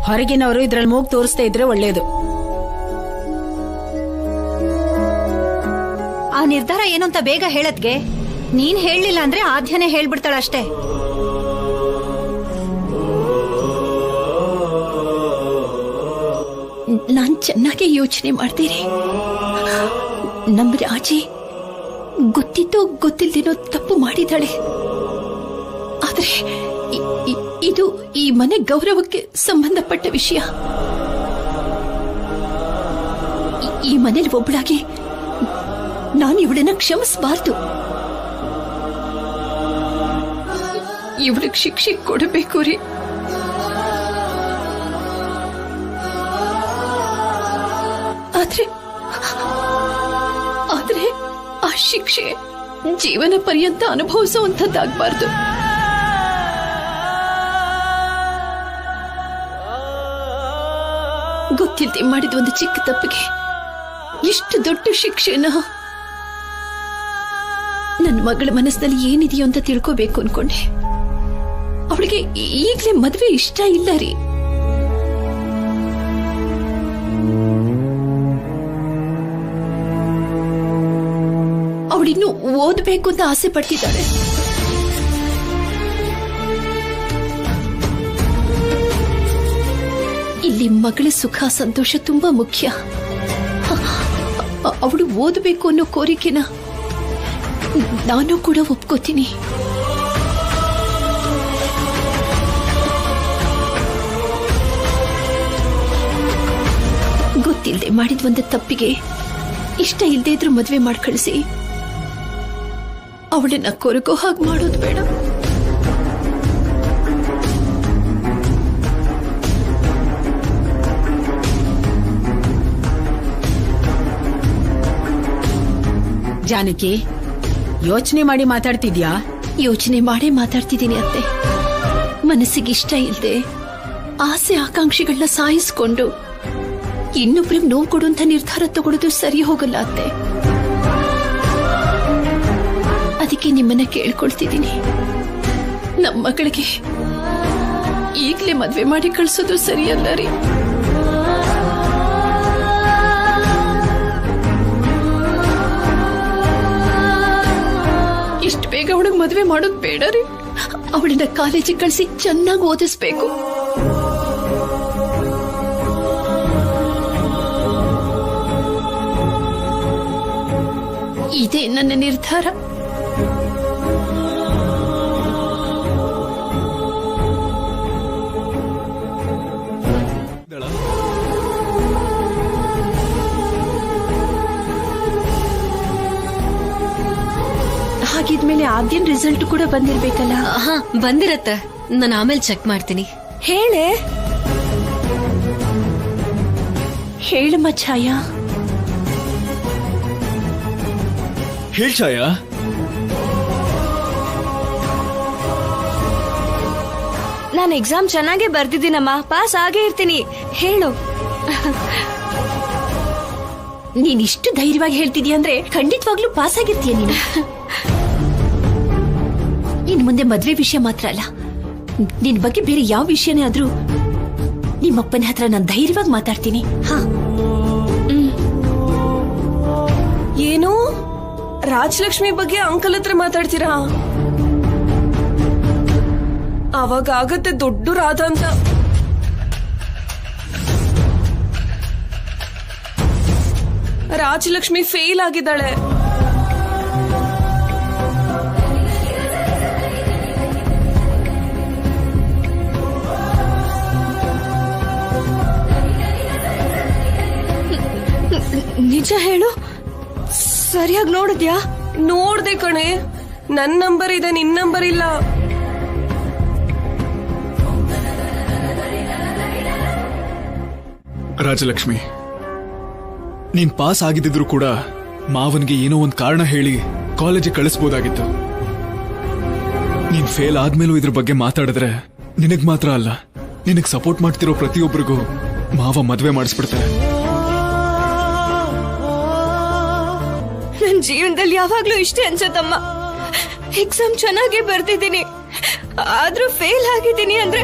ಹೊರಗಿನವರು ಇದ್ರಲ್ಲಿ ಮೂಗ್ ತೋರಿಸ್ತಾ ಇದ್ರೆ ಒಳ್ಳೇದು. ಆ ನಿರ್ಧಾರ ಏನು ಅಂತ ಬೇಗ ಹೇಳದ್ಗೆ. ನೀನ್ ಹೇಳಲಿಲ್ಲ ಅಂದ್ರೆ ಆದ್ಯನೇ ಹೇಳ್ಬಿಡ್ತಾಳಷ್ಟೇ. ನಾನ್ ಚೆನ್ನಾಗಿ ಯೋಚನೆ ಮಾಡ್ತೀರಿ. ನಮ್ಮ ರಾಜಿ ಗೊತ್ತಿದ್ದೋ ಗೊತ್ತಿಲ್ದೇನೋ ತಪ್ಪು ಮಾಡಿದಾಳೆ. ಆದ್ರೆ ಇದು ಈ ಮನೆ ಗೌರವಕ್ಕೆ ಸಂಬಂಧಪಟ್ಟ ವಿಷಯ. ಈ ಮನೇಲಿ ಒಬ್ಬಳಾಗಿ ನಾನು ಇವಳನ್ನ ಕ್ಷಮಿಸಬಾರ್ದು. ಇವಳಿಗೆ ಶಿಕ್ಷೆ ಕೊಡಬೇಕು ರೀ. ಆದ್ರೆ ಆ ಶಿಕ್ಷೆ ಜೀವನ ಪರ್ಯಂತ ಅನುಭವಿಸುವಂತದ್ದಾಗಬಾರ್ದು. ಗೊತ್ತಿಲ್ಲದೆ ಮಾಡಿದ ಒಂದು ಚಿಕ್ಕ ತಪ್ಪಿಗೆ ಎಷ್ಟು ದೊಡ್ಡ ಶಿಕ್ಷೆನ. ನನ್ನ ಮಗಳ ಮನಸ್ಸಿನಲ್ಲಿ ಏನಿದೆಯೋ ಅಂತ ತಿಳ್ಕೋಬೇಕು ಅನ್ಕೊಂಡೆ. ಅವಳಿಗೆ ಈಗಲೇ ಮದುವೆ ಇಷ್ಟ ಇಲ್ಲ ರೀ. ಅವಳಿನ್ನು ಓದಬೇಕು ಅಂತ ಆಸೆ ಪಡ್ತಿದ್ದಾಳೆ. ಇಲ್ಲಿ ಮಗಳ ಸುಖ ಸಂತೋಷ ತುಂಬಾ ಮುಖ್ಯ. ಅವಳು ಓದಬೇಕು ಅನ್ನೋ ಕೋರಿಕೆನ ನಾನು ಕೂಡ ಒಪ್ಕೋತೀನಿ. ಗೊತ್ತಿಲ್ಲದೆ ಮಾಡಿದ ಒಂದು ತಪ್ಪಿಗೆ ಇಷ್ಟ ಇಲ್ಲದೆ ಇದ್ರೂ ಮದುವೆ ಮಾಡಿ ಕಳಿಸಿ ಅವಳನ್ನ ಕೊರಗೋ ಹಾಗೆ ಮಾಡೋದು ಬೇಡ. ಜಾನಕಿ, ಯೋಚನೆ ಮಾಡಿ ಮಾತಾಡ್ತಿದ್ಯಾ? ಯೋಚನೆ ಮಾಡೇ ಮಾತಾಡ್ತಿದ್ದೀನಿ ಅತ್ತೆ. ಮನಸ್ಸಿಗೆ ಇಷ್ಟ ಇಲ್ಲದೆ ಆಸೆ ಆಕಾಂಕ್ಷೆಗಳನ್ನ ಸಾಯಿಸ್ಕೊಂಡು ಇನ್ನೊಬ್ರಿಗೆ ನೋವು ಕೊಡುವಂತ ನಿರ್ಧಾರ ತಗೊಳ್ಳೋದು ಸರಿ ಹೋಗಲ್ಲ ಅತ್ತೆ. ಅದಕ್ಕೆ ನಿಮ್ಮನ್ನ ಕೇಳ್ಕೊಳ್ತಿದ್ದೀನಿ, ನಮ್ಮ ಮಗಳಿಗೆ ಈಗಲೇ ಮದ್ವೆ ಮಾಡಿ ಕಳ್ಸೋದು ಸರಿಯಲ್ಲ ರೀ. ಇಷ್ಟು ಬೇಗ ಅವಳಿಗೆ ಮದುವೆ ಮಾಡೋದು ಬೇಡ ರೀ. ಅವಳನ್ನ ಕಾಲೇಜಿಗೆ ಕಳಿಸಿ ಚೆನ್ನಾಗಿ ಓದಿಸ್ಬೇಕು. ಇದೇ ನನ್ನ ನಿರ್ಧಾರ. ಹಾಗಿದ್ಮೇಲೆ ಆದ್ಯನ್ ರಿಸಲ್ಟ್ ಕೂಡ ಬಂದಿರ್ಬೇಕಲ್ಲ? ಹಾ, ಬಂದಿರತ್ತೆ. ನಾನು ಆಮೇಲೆ ಚೆಕ್ ಮಾಡ್ತೀನಿ. ಹೇಳಮ್ಮ ಛಾಯಾ. ಹೇಳ್ ಛಾಯಾ. ನಾನು ಎಕ್ಸಾಮ್ ಚೆನ್ನಾಗೇ ಬರ್ದಿದ್ದೀನಮ್ಮ, ಪಾಸ್ ಆಗೇ ಇರ್ತೀನಿ. ಹೇಳು. ನೀನ್ ಇಷ್ಟು ಧೈರ್ಯವಾಗಿ ಹೇಳ್ತಿದ್ಯಾ ಅಂದ್ರೆ ಖಂಡಿತವಾಗ್ಲೂ ಪಾಸ್ ಆಗಿರ್ತೀಯ ನೀನು. ಇನ್ ಮುಂದೆ ಮದ್ವೆ ವಿಷಯ ಮಾತ್ರ ಅಲ್ಲ, ನಿನ್ ಬಗ್ಗೆ ಬೇರೆ ಯಾವ ವಿಷಯನೇ ಆದ್ರೂ ನಿಮ್ಮಪ್ಪನ ಹತ್ರ ನಾನು ಧೈರ್ಯವಾಗಿ ಮಾತಾಡ್ತೀನಿ. ಹಾ. ಏನು ರಾಜಲಕ್ಷ್ಮಿ ಬಗ್ಗೆ ಅಂಕಲ್ ಹತ್ರ ಮಾತಾಡ್ತೀರಾ? ಅವಾಗ ಆಗತ್ತೆ ದೊಡ್ಡ ರಾಧ ಅಂತ. ರಾಜಲಕ್ಷ್ಮಿ ಫೇಲ್ ಆಗಿದ್ದಾಳೆ. ನಿಜ ಹೇಳು, ಸರಿಯಾಗಿ ನೋಡಿದ್ಯಾ? ನೋಡ್ದೆ ಕಣೆ, ನನ್ ನಂಬರ್ ಇದೆ, ನಿನ್ ನಂಬರ್ ಇಲ್ಲ. ರಾಜಲಕ್ಷ್ಮಿ, ನೀನ್ ಪಾಸ್ ಆಗಿದ್ದಿದ್ರು ಕೂಡ ಮಾವನ್ಗೆ ಏನೋ ಒಂದ್ ಕಾರಣ ಹೇಳಿ ಕಾಲೇಜಿಗೆ ಕಳಿಸ್ಬೋದಾಗಿತ್ತು. ನೀನ್ ಫೇಲ್ ಆದ್ಮೇಲೂ ಇದ್ರ ಬಗ್ಗೆ ಮಾತಾಡಿದ್ರೆ ನಿನಗ್ ಮಾತ್ರ ಅಲ್ಲ, ನಿನಗ್ ಸಪೋರ್ಟ್ ಮಾಡ್ತಿರೋ ಪ್ರತಿಯೊಬ್ಬರಿಗೂ ಮಾವ ಮದ್ವೆ ಮಾಡಿಸ್ಬಿಡ್ತಾರೆ. ನನ್ ಜೀವನದಲ್ಲಿ ಯಾವಾಗ್ಲೂ ಇಷ್ಟೇ ಅನ್ಸತ್ತಮ್ಮ. ಎಕ್ಸಾಮ್ ಚೆನ್ನಾಗೇ ಬರ್ದಿದ್ದೀನಿ, ಆದ್ರೂ ಫೇಲ್ ಆಗಿದ್ದೀನಿ ಅಂದ್ರೆ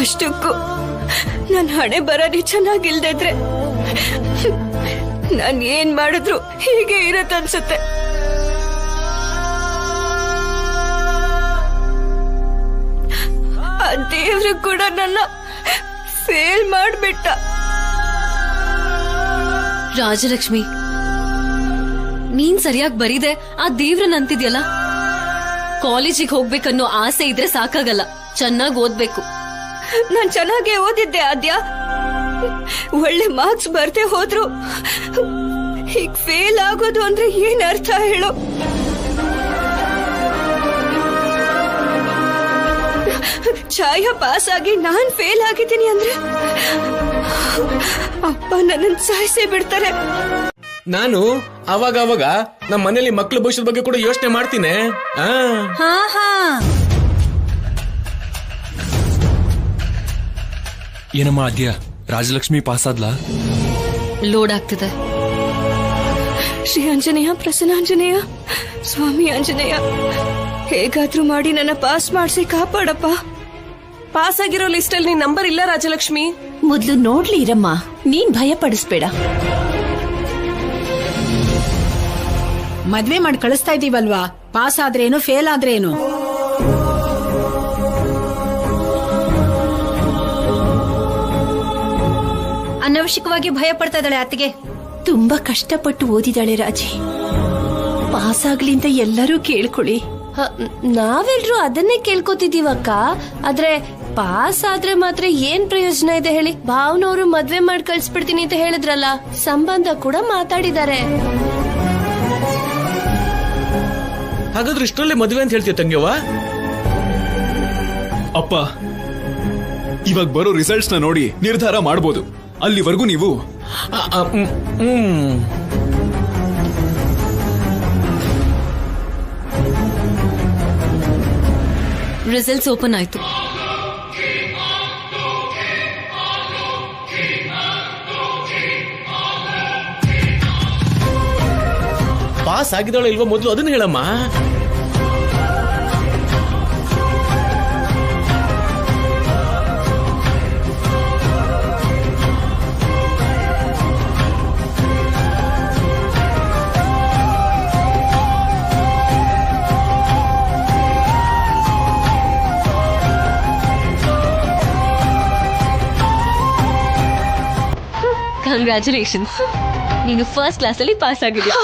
ಅಷ್ಟಕ್ಕೂ ನನ್ ಹಣೆ ಬರನೇ ಚೆನ್ನಾಗಿಲ್ದಿದ್ರೆ ನಾನ್ ಏನ್ ಮಾಡಿದ್ರು ಹೀಗೆ ಇರತ್ತ ಅನ್ಸುತ್ತೆ. ಆ ದೇವ್ರು ಕೂಡ ನನ್ನ ಫೇಲ್ ಮಾಡ್ಬಿಟ್ಟ. ರಾಜಲಕ್ಷ್ಮಿ, ನೀನ್ ಸರಿಯಾಗಿ ಬರೀದೆ ಆ ದೇವ್ರನ್ನ ಅಂತಿದ್ಯಲ್ಲ. ಕಾಲೇಜಿಗೆ ಹೋಗ್ಬೇಕನ್ನೋ ಆಸೆ ಇದ್ರೆ ಸಾಕಾಗಲ್ಲ, ಚೆನ್ನಾಗಿ ಓದ್ಬೇಕು. ನಾನ್ ಚೆನ್ನಾಗೇ ಓದಿದ್ದೆ ಆದ್ಯ, ಒಳ್ಳೆ ಮಾರ್ಕ್ಸ್ ಬರ್ದೇ ಹೋದ್ರು ಹೀಗ್ ಫೇಲ್ ಆಗೋದು ಅಂದ್ರೆ ಏನ್ ಅರ್ಥ ಹೇಳು? ಛಾಯ ಪಾಸ್ ಆಗಿ ನಾನ್ ಫೇಲ್ ಆಗಿದ್ದೀನಿ ಅಂದ್ರೆ ಅಪ್ಪ ನನ್ನನ್ ಸಾಯಿಸೇ ಬಿಡ್ತಾರೆ. ನಾನು ಅವಾಗ ನಮ್ಮ ಮನೇಲಿ ಮಕ್ಳ ಭವಿಷ್ಯದ ಬಗ್ಗೆ ಕೂಡ ಯೋಚನೆ ಮಾಡ್ತೀನಿ. ಹಾ ಹಾ, ಏನಮ್ಮ ಆದ್ಯ, ರಾಜಲಕ್ಷ್ಮಿ ಪಾಸ್ ಆದ್ಲಾ? ಲೋಡ್ ಆಗ್ತಿದೆ. ಶ್ರೀ ಆಂಜನೇಯ, ಪ್ರಸನ್ನಾಂಜನೇಯ, ಸ್ವಾಮಿ ಆಂಜನೇಯ, ಹೇಗಾದ್ರೂ ಮಾಡಿ ನನ್ನ ಪಾಸ್ ಮಾಡಿಸಿ ಕಾಪಾಡಪ್ಪ. ಪಾಸ್ ಆಗಿರೋ ಲಿಸ್ಟ್ ಅಲ್ಲಿ ನಿನ್ ನಂಬರ್ ಇಲ್ಲ ರಾಜಲಕ್ಷ್ಮಿ. ಮೊದ್ಲು ನೋಡ್ಲಿ ಇರಮ್ಮ, ನೀನ್ ಭಯ ಪಡಿಸ್ಬೇಡ. ಮದ್ವೆ ಮಾಡಿ ಕಳಿಸ್ತಾ ಇದೀವಲ್ವಾ, ಪಾಸ್ ಆದ್ರೇನು ಫೇಲ್ ಆದ್ರೇನು? ಅನವಶ್ಯಕವಾಗಿ ಭಯ ಪಡ್ತಾ ಇದ್ದಾಳೆ ಅತ್ತಿಗೆ. ತುಂಬಾ ಕಷ್ಟಪಟ್ಟು ಓದಿದಾಳೆ ರಾಜಿ, ಪಾಸ್ ಆಗ್ಲಿ ಅಂತ ಎಲ್ಲರೂ ಕೇಳ್ಕೊಳ್ಳಿ. ನಾವೆಲ್ರೂ ಅದನ್ನೇ ಕೇಳ್ಕೊತಿದೀವಕ್ಕ. ಆದ್ರೆ ಪಾಸ್ ಆದ್ರೆ ಮಾತ್ರ ಏನ್ ಪ್ರಯೋಜನ ಇದೆ ಹೇಳಿ? ಭಾವನವರು ಮದ್ವೆ ಮಾಡಿ ಕಳ್ಸ್ಬಿಡ್ತೀನಿ ಅಂತ ಹೇಳಿದ್ರಲ್ಲ, ಸಂಬಂಧ ಕೂಡ ಮಾತಾಡಿದ್ದಾರೆ. ಹಾಗಾದ್ರೆ ಇಷ್ಟರಲ್ಲೇ ಮದುವೆ ಅಂತ ಹೇಳ್ತೀಯ ತಂಗ್ಯವ್ವ? ಅಪ್ಪ, ಇವಾಗ ಬರೋ ರಿಸಲ್ಟ್ಸ್ ನ ನೋಡಿ ನಿರ್ಧಾರ ಮಾಡಬಹುದು. ಅಲ್ಲಿವರೆಗೂ ನೀವು ರಿಸಲ್ಟ್ಸ್ ಓಪನ್ ಆಯ್ತು. ಪಾಸ್ ಆಗಿದ್ದಾಳೆ ಇಲ್ವಾ ಮೊದಲು ಅದನ್ನ ಹೇಳಮ್ಮ. ಕಂಗ್ರ್ಯಾಚುಲೇಷನ್ಸ್, ನೀನು ಫಸ್ಟ್ ಕ್ಲಾಸ್ ಅಲ್ಲಿ ಪಾಸ್ ಆಗಿದ್ಯಾ.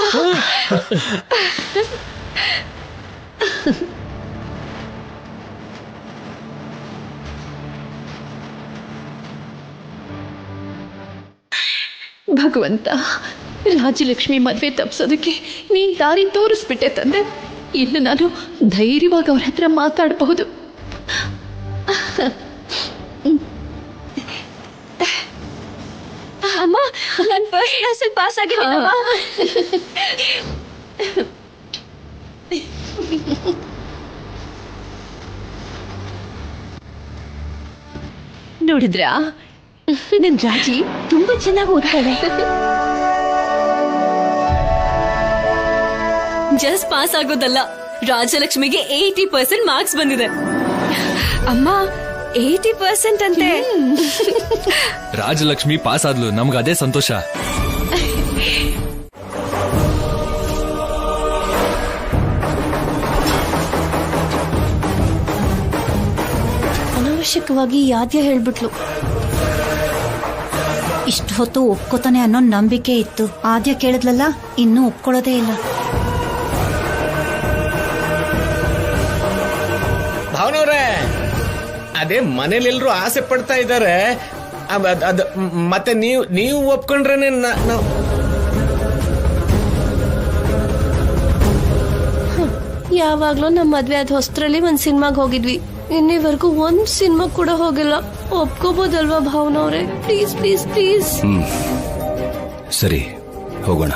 ಭಗವಂತ, ರಾಜಲಕ್ಷ್ಮಿ ಮದ್ವೆ ತಪ್ಸೋದಕ್ಕೆ ನೀನ್ ದಾರಿ ತೋರಿಸ್ಬಿಟ್ಟೆ ತಂದೆ. ಇನ್ನು ನಾನು ಧೈರ್ಯವಾಗಿ ಅವ್ರ ಹತ್ರ ಮಾತಾಡಬಹುದು. ಅಮ್ಮ, ನಾನ್ ಫಸ್ಟ್ ಕ್ಲಾಸ್ ಅಲ್ಲಿ ಪಾಸ್ ಆಗಿದ್ದೀನಮ್ಮ. ನೋಡಿದ್ರಾ, ನನ್ ರಾಜಿ ತುಂಬಾ ಚೆನ್ನಾಗಿ ಓದ್ತಾಳೆ. ಜಸ್ಟ್ ಪಾಸ್ ಆಗೋದಲ್ಲ, ರಾಜಲಕ್ಷ್ಮಿಗೆ 80% ಮಾರ್ಕ್ಸ್ ಬಂದಿದೆ. ಅಮ್ಮ, 80% ಅಂತೆ. ರಾಜಲಕ್ಷ್ಮಿ ಪಾಸ್ ಆದ್ಲು, ನಮ್ಗೆ ಅದೇ ಸಂತೋಷ. ಅನವಶ್ಯಕವಾಗಿ ಯಾದ್ಯ ಹೇಳ್ಬಿಟ್ಲು. ಇಷ್ಟು ಹೊತ್ತು ಒಪ್ಕೋತಾನೆ ಅನ್ನೋ ನಂಬಿಕೆ ಇತ್ತು. ಆದ್ಯ ಕೇಳಿದ್ಲಲ್ಲ, ಇನ್ನೂ ಒಪ್ಕೊಳ್ಳೋದೇ ಇಲ್ಲ. ಭಾವನವ್ರೆ, ಅದೇ ಮನೇಲಿ ಎಲ್ರು ಆಸೆ ಪಡ್ತಾ ಇದ್ದಾರೆ. ಮತ್ತೆ ನೀವು ಒಪ್ಕೊಂಡ್ರೇನೆ ಯಾವಾಗ್ಲೂ ನಮ್ಮ ಮದ್ವೆ ಆದ ಹೊಸ್ತ್ರಲ್ಲಿ ಒಂದ್ ಸಿನಿಮಾಗ್ ಹೋಗಿದ್ವಿ. ಇನ್ನಿವರೆಗೂ ಒಂದ್ ಸಿನಿಮಾ ಕೂಡ ಹೋಗಿಲ್ಲ. ಒಪ್ಕೋಬಹುದಲ್ವಾ ಭಾವನವ್ರೆ? Please please please. ಸರಿ, ಹೋಗೋಣ.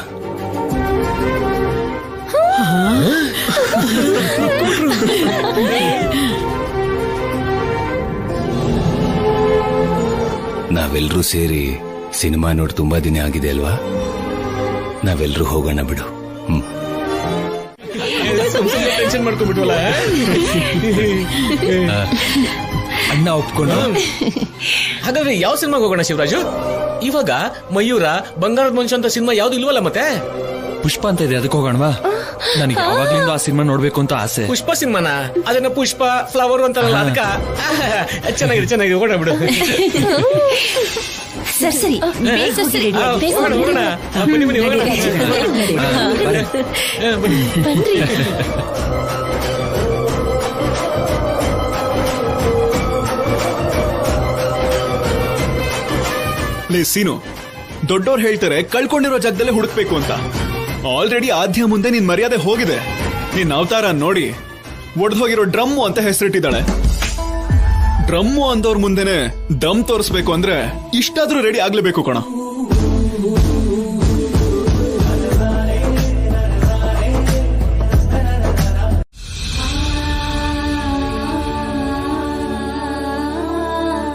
ನಾವೆಲ್ಲರೂ ಸೇರಿ ಸಿನಿಮಾ ನೋಡಿ ತುಂಬಾ ದಿನ ಆಗಿದೆ ಅಲ್ವಾ? ನಾವೆಲ್ಲರೂ ಹೋಗೋಣ ಬಿಡು. ಟೆನ್ಷನ್ ಮಾಡ್ಕೊಂಡ್ಬಿಟ್ವಲ್ಲ. ಅಣ್ಣ ಒಪ್ಕೊಂಡು ಹಾಗಾದ್ರೆ ಯಾವ ಸಿನಿಮಾಗೆ ಹೋಗೋಣ ಶಿವರಾಜು? ಇವಾಗ ಮಯೂರ, ಬಂಗಾರದ ಮನುಷ್ಯ ಅಂತ ಸಿನಿಮಾ ಯಾವ್ದು ಇಲ್ವಲ್ಲ ಮತ್ತೆ? ಪುಷ್ಪ ಅಂತ ಇದೆ, ಅದಕ್ಕೆ ಹೋಗೋಣವಾ? ನನಗೆ ಯಾವಾಗ್ಲಿಂದ ಆ ಸಿನಿಮಾ ನೋಡ್ಬೇಕು ಅಂತ ಆಸೆ. ಪುಷ್ಪ ಸಿನಿಮಾನ? ಅದನ್ನ ಪುಷ್ಪ ಫ್ಲವರ್ ಅಂತಾರಲ್ಲ ಅದಕ್ಕ. ಚೆನ್ನಾಗಿದೆ ಹೋಗೋಣ ಬಿಡು. ಸರಿ ಹೋಗೋಣ. ಬನ್ನಿ ಹೋಗೋಣ. ಲೇ ಸೀನು, ದೊಡ್ಡೋರು ಹೇಳ್ತಾರೆ ಕಳ್ಕೊಂಡಿರೋ ಜಾಗದಲ್ಲೇ ಹುಡುಕ್ಬೇಕು ಅಂತ. ಆಲ್ರೆಡಿ ಆದ್ಯ ಮುಂದೆ ನಿನ್ ಮರ್ಯಾದೆ ಹೋಗಿದೆ. ನಿನ್ ಅವತಾರ ನೋಡಿ ಒಡೆದೋಗಿರೋ ಡ್ರಮ್ಮು ಅಂತ ಹೆಸರಿಟ್ಟಿದ್ದಾಳೆ. ಡ್ರಮ್ಮು ಅಂದವ್ರ ಮುಂದೆನೆ ದಮ್ ತೋರಿಸ್ಬೇಕು ಅಂದ್ರೆ ಇಷ್ಟಾದ್ರೂ ರೆಡಿ ಆಗ್ಲೇಬೇಕು ಕಣ.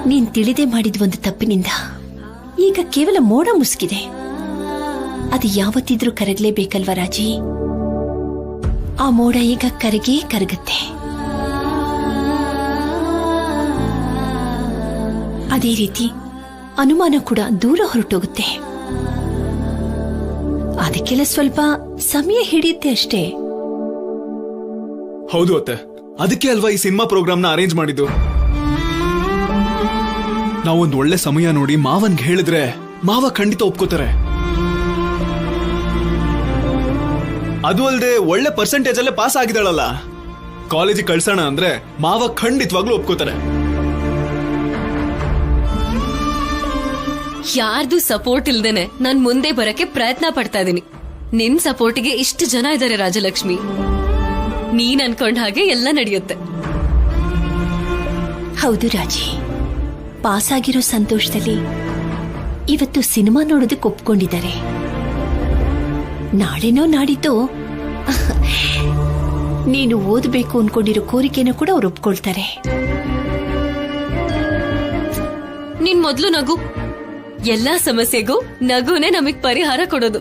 ನೀನ್ ತಿಳಿದೇ ಮಾಡಿದ ಒಂದು ತಪ್ಪಿನಿಂದ ಈಗ ಕೇವಲ ಮೋಡ ಮುಸುಕಿದೆ. ಅದು ಯಾವತ್ತಿದ್ರೂ ಕರಗಲೇಬೇಕಲ್ವ ರಾಜಿ? ಆ ಮೋಡ ಈಗ ಕರಗತ್ತೆ. ಅದೇ ರೀತಿ ಅನುಮಾನ ಕೂಡ ದೂರ ಹೊರಟೋಗುತ್ತೆ. ಅದಕ್ಕೆಲ್ಲ ಸ್ವಲ್ಪ ಸಮಯ ಹಿಡಿಯುತ್ತೆ ಅಷ್ಟೇ. ಹೌದು ಅತ್ತೆ, ಅದಕ್ಕೆ ಅಲ್ವಾ ಈ ಸಿನಿಮಾ ಪ್ರೋಗ್ರಾಮ್ನ ಅರೇಂಜ್ ಮಾಡಿದ್ದು. ನಾವೊಂದು ಒಳ್ಳೆ ಸಮಯ ನೋಡಿ ಮಾವನ್ಗೆ ಹೇಳಿದ್ರೆ ಮಾವ ಖಂಡಿತ ಒಪ್ಕೋತಾರೆ. ಅದು ಅಲ್ಲದೆ ಒಳ್ಳೆ ಪರ್ಸೆಂಟೇಜ್ ಅಲ್ಲೇ ಪಾಸ್ ಆಗಿದ್ದಾಳಲ್ಲ, ಕಾಲೇಜಿಗೆ ಕಳ್ಸೋಣ ಅಂದ್ರೆ ಮಾವ ಖಂಡಿತವಾಗ್ಲೂ ಒಪ್ಕೋತಾರೆ. ಯಾರ್ದು ಸಪೋರ್ಟ್ ಇಲ್ದೇನೆ ನಾನ್ ಮುಂದೆ ಬರಕ್ಕೆ ಪ್ರಯತ್ನ ಪಡ್ತಾ ಇದೀನಿ. ನಿನ್ ಸಪೋರ್ಟಿಗೆ ಇಷ್ಟು ಜನ ಇದ್ದಾರೆ ರಾಜಲಕ್ಷ್ಮಿ. ನೀನ್ ಅನ್ಕೊಂಡ ಹಾಗೆ ಎಲ್ಲ ನಡೆಯುತ್ತೆ. ಹೌದು ರಾಜಿ, ಪಾಸ್ ಆಗಿರೋ ಸಂತೋಷದಲ್ಲಿ ಇವತ್ತು ಸಿನಿಮಾ ನೋಡೋದಕ್ಕೆ ಒಪ್ಕೊಂಡಿದ್ದಾರೆ. ನಾಳೆನೋ ನಾಡಿದ್ದು ನೀನು ಓದಬೇಕು ಅನ್ಕೊಂಡಿರೋ ಕೋರಿಕೆನೂ ಕೂಡ ಅವ್ರು ಒಪ್ಕೊಳ್ತಾರೆ. ನಿನ್ ಮೊದ್ಲು ನಗು. ಎಲ್ಲಾ ಸಮಸ್ಯೆಗೂ ನಗುನೇ ನಮಗ್ ಪರಿಹಾರ ಕೊಡೋದು.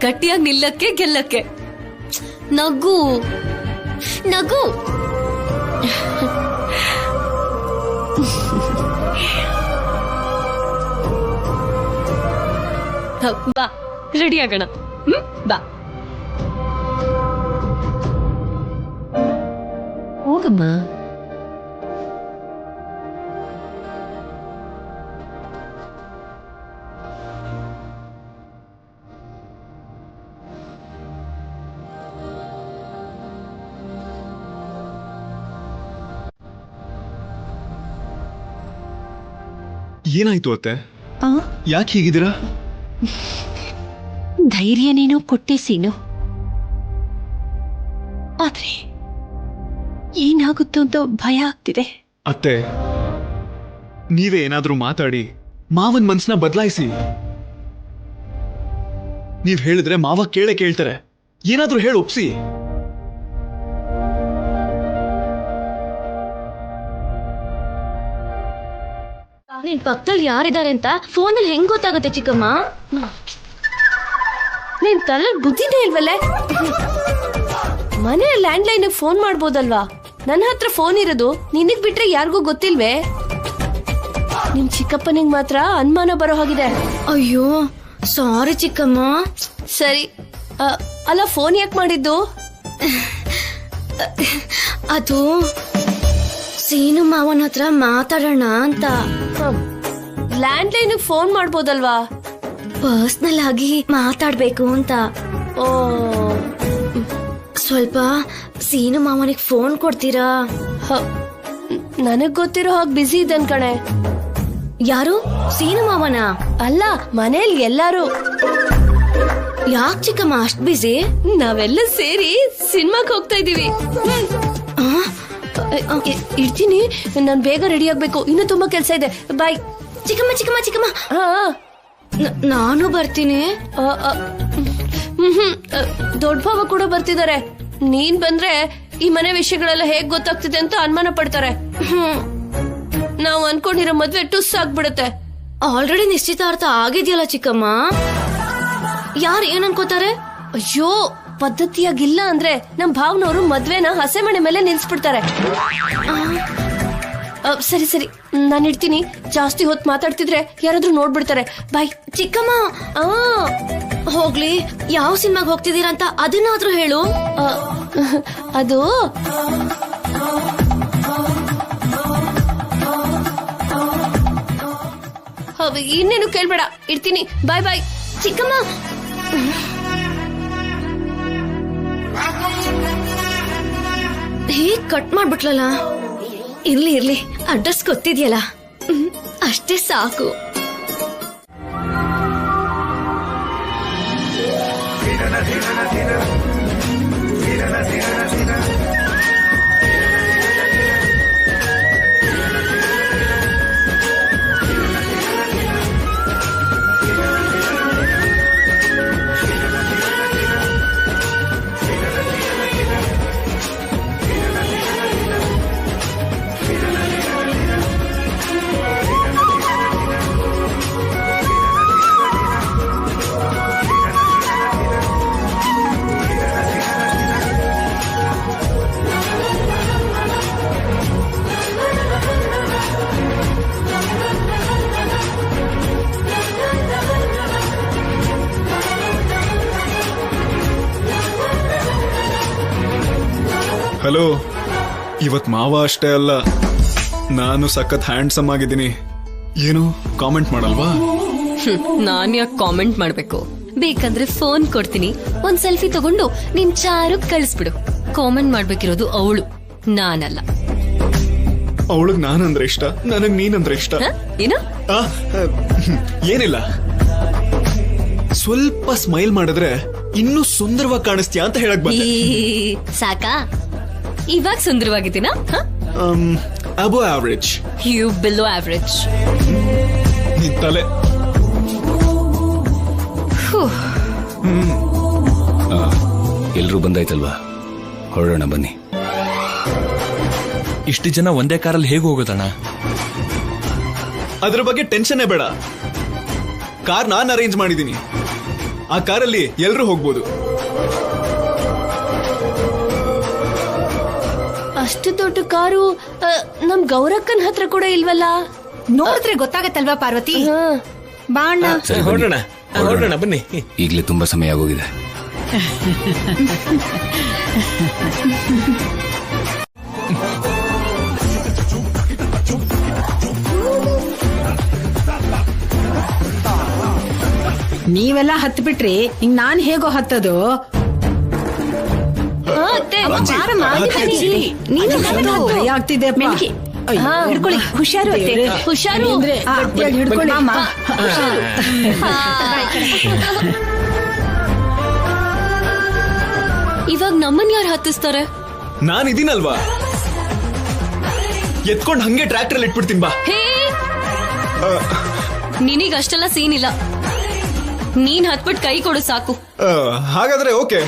ಗಟ್ಟಿಯಾಗಿ ನಿಲ್ಲಕ್ಕೆ ಗೆಲ್ಲಕ್ಕೆ. ನಗು ನಗು. ಬಾ, ರೆಡಿ ಆಗೋಣ. ಬಾ ಹೋಗಮ್ಮ. ಏನಾಯ್ತು ಅತ್ತೆ? ಯಾಕೆ ಹೀಗಿದ್ದೀರಾ? ಧೈರ್ಯ ನೀನು ಕೊಟ್ಟೆ ಸೀನು, ಆದ್ರೆ ಏನಾಗುತ್ತೋ ಅಂತ ಭಯ ಆಗ್ತಿದೆ. ಅತ್ತೆ, ನೀವೇ ಏನಾದ್ರೂ ಮಾತಾಡಿ ಮಾವನ್ ಮನ್ಸನ್ನ ಬದಲಾಯಿಸಿ. ನೀವ್ ಹೇಳಿದ್ರೆ ಮಾವ ಕೇಳ್ತಾರೆ. ಏನಾದ್ರೂ ಹೇಳಿ ಒಪ್ಸಿ. ನಿನ್ ಪಕ್ಕದಲ್ಲಿ ಯಾರಿದ್ದಾರೆ ಅಂತ ಫೋನಲ್ಲಿ ಹೆಂಗ್ ಗೊತ್ತಾಗುತ್ತೆ ಚಿಕ್ಕಮ್ಮ? ನಿನ್ ತಲೆ ಬುದ್ಧಿನೇ ಇಲ್ವಲ್ಲೇ? ಮನೆ ಲ್ಯಾಂಡ್ ಲೈನ್ ಫೋನ್ ಮಾಡ್ಬೋದಲ್ವಾ? ನನ್ನ ಹತ್ರ ಫೋನ್ ಇರೋದು ನಿನಗ್ ಬಿಟ್ರೆ ಯಾರಿಗೂ ಗೊತ್ತಿಲ್ವೇ? ನಿಮ್ ಚಿಕ್ಕಪ್ಪನಿಗೆ ಮಾತ್ರ ಅನುಮಾನ ಬರೋ ಹಾಗಿದೆ. ಅಯ್ಯೋ ಸಾರಿ ಚಿಕ್ಕಮ್ಮ. ಸರಿ, ಅಲ್ಲ ಫೋನ್ ಯಾಕೆ ಮಾಡಿದ್ದು? ಅದು ಸೀನು ಮಾವನ ಹತ್ರ ಮಾತಾಡೋಣ ಅಂತ. ಲ್ಯಾಂಡ್ ಲೈನ್ ಫೋನ್ ಮಾಡ್ಬೋದಲ್ವಾ? ಪರ್ಸನಲ್ ಆಗಿ ಮಾತಾಡ್ಬೇಕು ಅಂತ. ಓ, ಸ್ವಲ್ಪ ಸೀನು ಮಾವನಿಗೆ ಫೋನ್ ಕೊಡ್ತೀರಾ? ನನಗ್ ಗೊತ್ತಿರೋ ಹಾಗೆ ಬಿಸಿ ಇದ್ದನ್ ಕಣೆ. ಯಾರು? ಸೀನು ಮಾವನ? ಅಲ್ಲ, ಮನೇಲಿ ಎಲ್ಲಾರು. ಯಾಕೆ ಚಿಕ್ಕಮ್ಮ ಅಷ್ಟ್ ಬಿಸಿ? ನಾವೆಲ್ಲ ಸೇರಿ ಸಿನಿಮಾಕ್ ಹೋಗ್ತಾ ಇದೀವಿ. ಇಡ್ತೀನಿ, ನಾನ್ ಬೇಗ ರೆಡಿ ಆಗ್ಬೇಕು, ಇನ್ನು ತುಂಬಾ ಕೆಲ್ಸ ಇದೆ. ಬಾಯ್. ಚಿಕ್ಕಮ್ಮ ಚಿಕ್ಕಮ್ಮ ಚಿಕ್ಕಮ್ಮ. ನಾನು ಬರ್ತೀನಿ. ದೊಡ್ಡ ಭಾವ ಕೂಡ ಬರ್ತಿದ್ದಾರೆ. ನೀನ್ ಬಂದ್ರೆ ಈ ಮನೆ ವಿಷಯಗಳೆಲ್ಲ ಹೇಗ್ ಗೊತ್ತಾಗ್ತಿದೆ ಅಂತ ಅನುಮಾನ ಪಡ್ತಾರೆ. ನಾವು ಅನ್ಕೊಂಡಿರೋ ಮದ್ವೆ ಟುಸ್ ಆಗ್ಬಿಡುತ್ತೆ. ಆಲ್ರೆಡಿ ನಿಶ್ಚಿತಾರ್ಥ ಆಗಿದ್ಯಲ್ಲ ಚಿಕ್ಕಮ್ಮ. ಯಾರು ಏನ್ ಅನ್ಕೋತಾರೆ? ಅಯ್ಯೋ ಪದ್ಧತಿಯಾಗಿಲ್ಲ ಅಂದ್ರೆ ನಮ್ ಭಾವನವರು ಮದ್ವೆನ ಹಸೆಮಣೆ ಮೇಲೆ ನಿಲ್ಸ್ಬಿಡ್ತಾರೆ. ಸರಿ ಸರಿ, ನಾನು ಇಡ್ತೀನಿ. ಜಾಸ್ತಿ ಹೊತ್ತು ಮಾತಾಡ್ತಿದ್ರೆ ಯಾರಾದ್ರೂ ನೋಡ್ಬಿಡ್ತಾರೆ. ಬಾಯ್. ಚಿಕ್ಕಮ್ಮ ಹೋಗ್ಲಿ, ಯಾವ ಸಿನಿಮಾಗ್ ಹೋಗ್ತಿದ್ದೀರಾ ಅಂತ ಅದನ್ನಾದ್ರೂ ಹೇಳು. ಅದು ಇನ್ನೇನು ಕೇಳ್ಬೇಡ, ಇಡ್ತೀನಿ. ಬಾಯ್ ಬಾಯ್. ಚಿಕ್ಕಮ್ಮ ಹೇಗ್ ಕಟ್ ಮಾಡ್ಬಿಟ್ಲಲ್ಲ. ಇರ್ಲಿ ಇರ್ಲಿ, ಅಡ್ರೆಸ್ ಗೊತ್ತಿದ್ಯಲ್ಲ, ಅಷ್ಟೇ ಸಾಕು. ಹಲೋ, ಇವತ್ ಮಾವ ಅಷ್ಟೇ ಅಲ್ಲ, ನಾನು ಸಖತ್ ಹ್ಯಾಂಡ್ಸಮ್ ಆಗಿದ್ದೀನಿ. ಏನು ಕಾಮೆಂಟ್ ಮಾಡಲ್ವಾ? ನಾನ್ ಯಾಕೆ ಕಾಮೆಂಟ್ ಮಾಡ್ಬೇಕು? ಬೇಕಂದ್ರೆ ಫೋನ್ ಕೊಡ್ತೀನಿ, ಒಂದ್ ಸೆಲ್ಫಿ ತಗೊಂಡು ನಿನ್ ಚಾರು ಕಳಿಸ್ಬಿಡು. ಕಾಮೆಂಟ್ ಮಾಡ್ಬೇಕಿರೋದು ಅವಳು, ನಾನಲ್ಲ. ಅವಳಗ್ ನಾನಂದ್ರೆ ಇಷ್ಟ, ನನಗ್ ನೀನಂದ್ರೆ ಇಷ್ಟ. ಏನು? ಏನಿಲ್ಲ, ಸ್ವಲ್ಪ ಸ್ಮೈಲ್ ಮಾಡಿದ್ರೆ ಇನ್ನೂ ಸುಂದರವಾಗಿ ಕಾಣಿಸ್ತೀಯಾ ಅಂತ ಹೇಳಕ್ ಬಂದೆ. ಸಾಕಾ? ಇವಾಗ ಸುಂದರವಾಗಿದ್ದೀನಾ? Above average. You below average. ನಿನ್ ತಲೆ. ಎಲ್ರೂ ಬಂದಾಯ್ತಲ್ವಾ, ಹೊರಡೋಣ ಬನ್ನಿ. ಇಷ್ಟು ಜನ ಒಂದೇ ಕಾರಲ್ಲಿ ಹೇಗೆ ಹೋಗೋದಣ್ಣ? ಅದ್ರ ಬಗ್ಗೆ ಟೆನ್ಷನ್ನೇ ಬೇಡ. ಕಾರ್ ನಾನ್ ಅರೇಂಜ್ ಮಾಡಿದೀನಿ. ಆ ಕಾರಲ್ಲಿ ಎಲ್ರೂ ಹೋಗ್ಬೋದು. ಅಷ್ಟು ದೊಡ್ಡ ಕಾರು ನಮ್ ಗೌರಕ್ಕನ್ ಹತ್ರ ಕೂಡ ಇಲ್ವಲ್ಲ? ನೋಡಿದ್ರೆ ಗೊತ್ತಾಗತ್ತಲ್ವಾ ಪಾರ್ವತಿ? ಬಾಣ. ಹೊರಡೋಣ ಹೊರಡೋಣ ಬನ್ನಿ. ಈಗಲೇ ತುಂಬಾ ಸಮಯ ಆಗೋಗಿದೆ. ನೀವೆಲ್ಲ ಹತ್ ಬಿಟ್ರಿ, ಹಿಂಗ್ ನಾನ್ ಹೇಗೋ ಹತ್ತದು? ನೀನು ಭಯ ಆಗ್ತಿದೆ. ಹಿಡ್ಕೊಳ್ಳಿ, ಹುಷಾರು ಅತ್ತೆ, ಹುಷಾರು. ಹಿಡ್ಕೊಳ್ಳಿ ಅಮ್ಮ. ಇವಾಗ ನಮ್ಮನ್ ಯಾರು ಹತ್ತಿಸ್ತಾರೆ? ನಾನಿದ್ದೀನಲ್ವಾ, ಎತ್ಕೊಂಡ್ ಹಂಗೆ ಟ್ರ್ಯಾಕ್ಟರ್ ಅಲ್ಲಿ ಇಟ್ಬಿಡ್ತೀನಿ ಬಾ. ನಿನಗ್ ಅಷ್ಟೆಲ್ಲ ಸೀನ್ ಇಲ್ಲ, ನೀನ್ ಹತ್ಬಿಟ್ ಕೈ ಕೊಡು ಸಾಕು. ಹಾಗಾದ್ರೆ ಓಕೆ.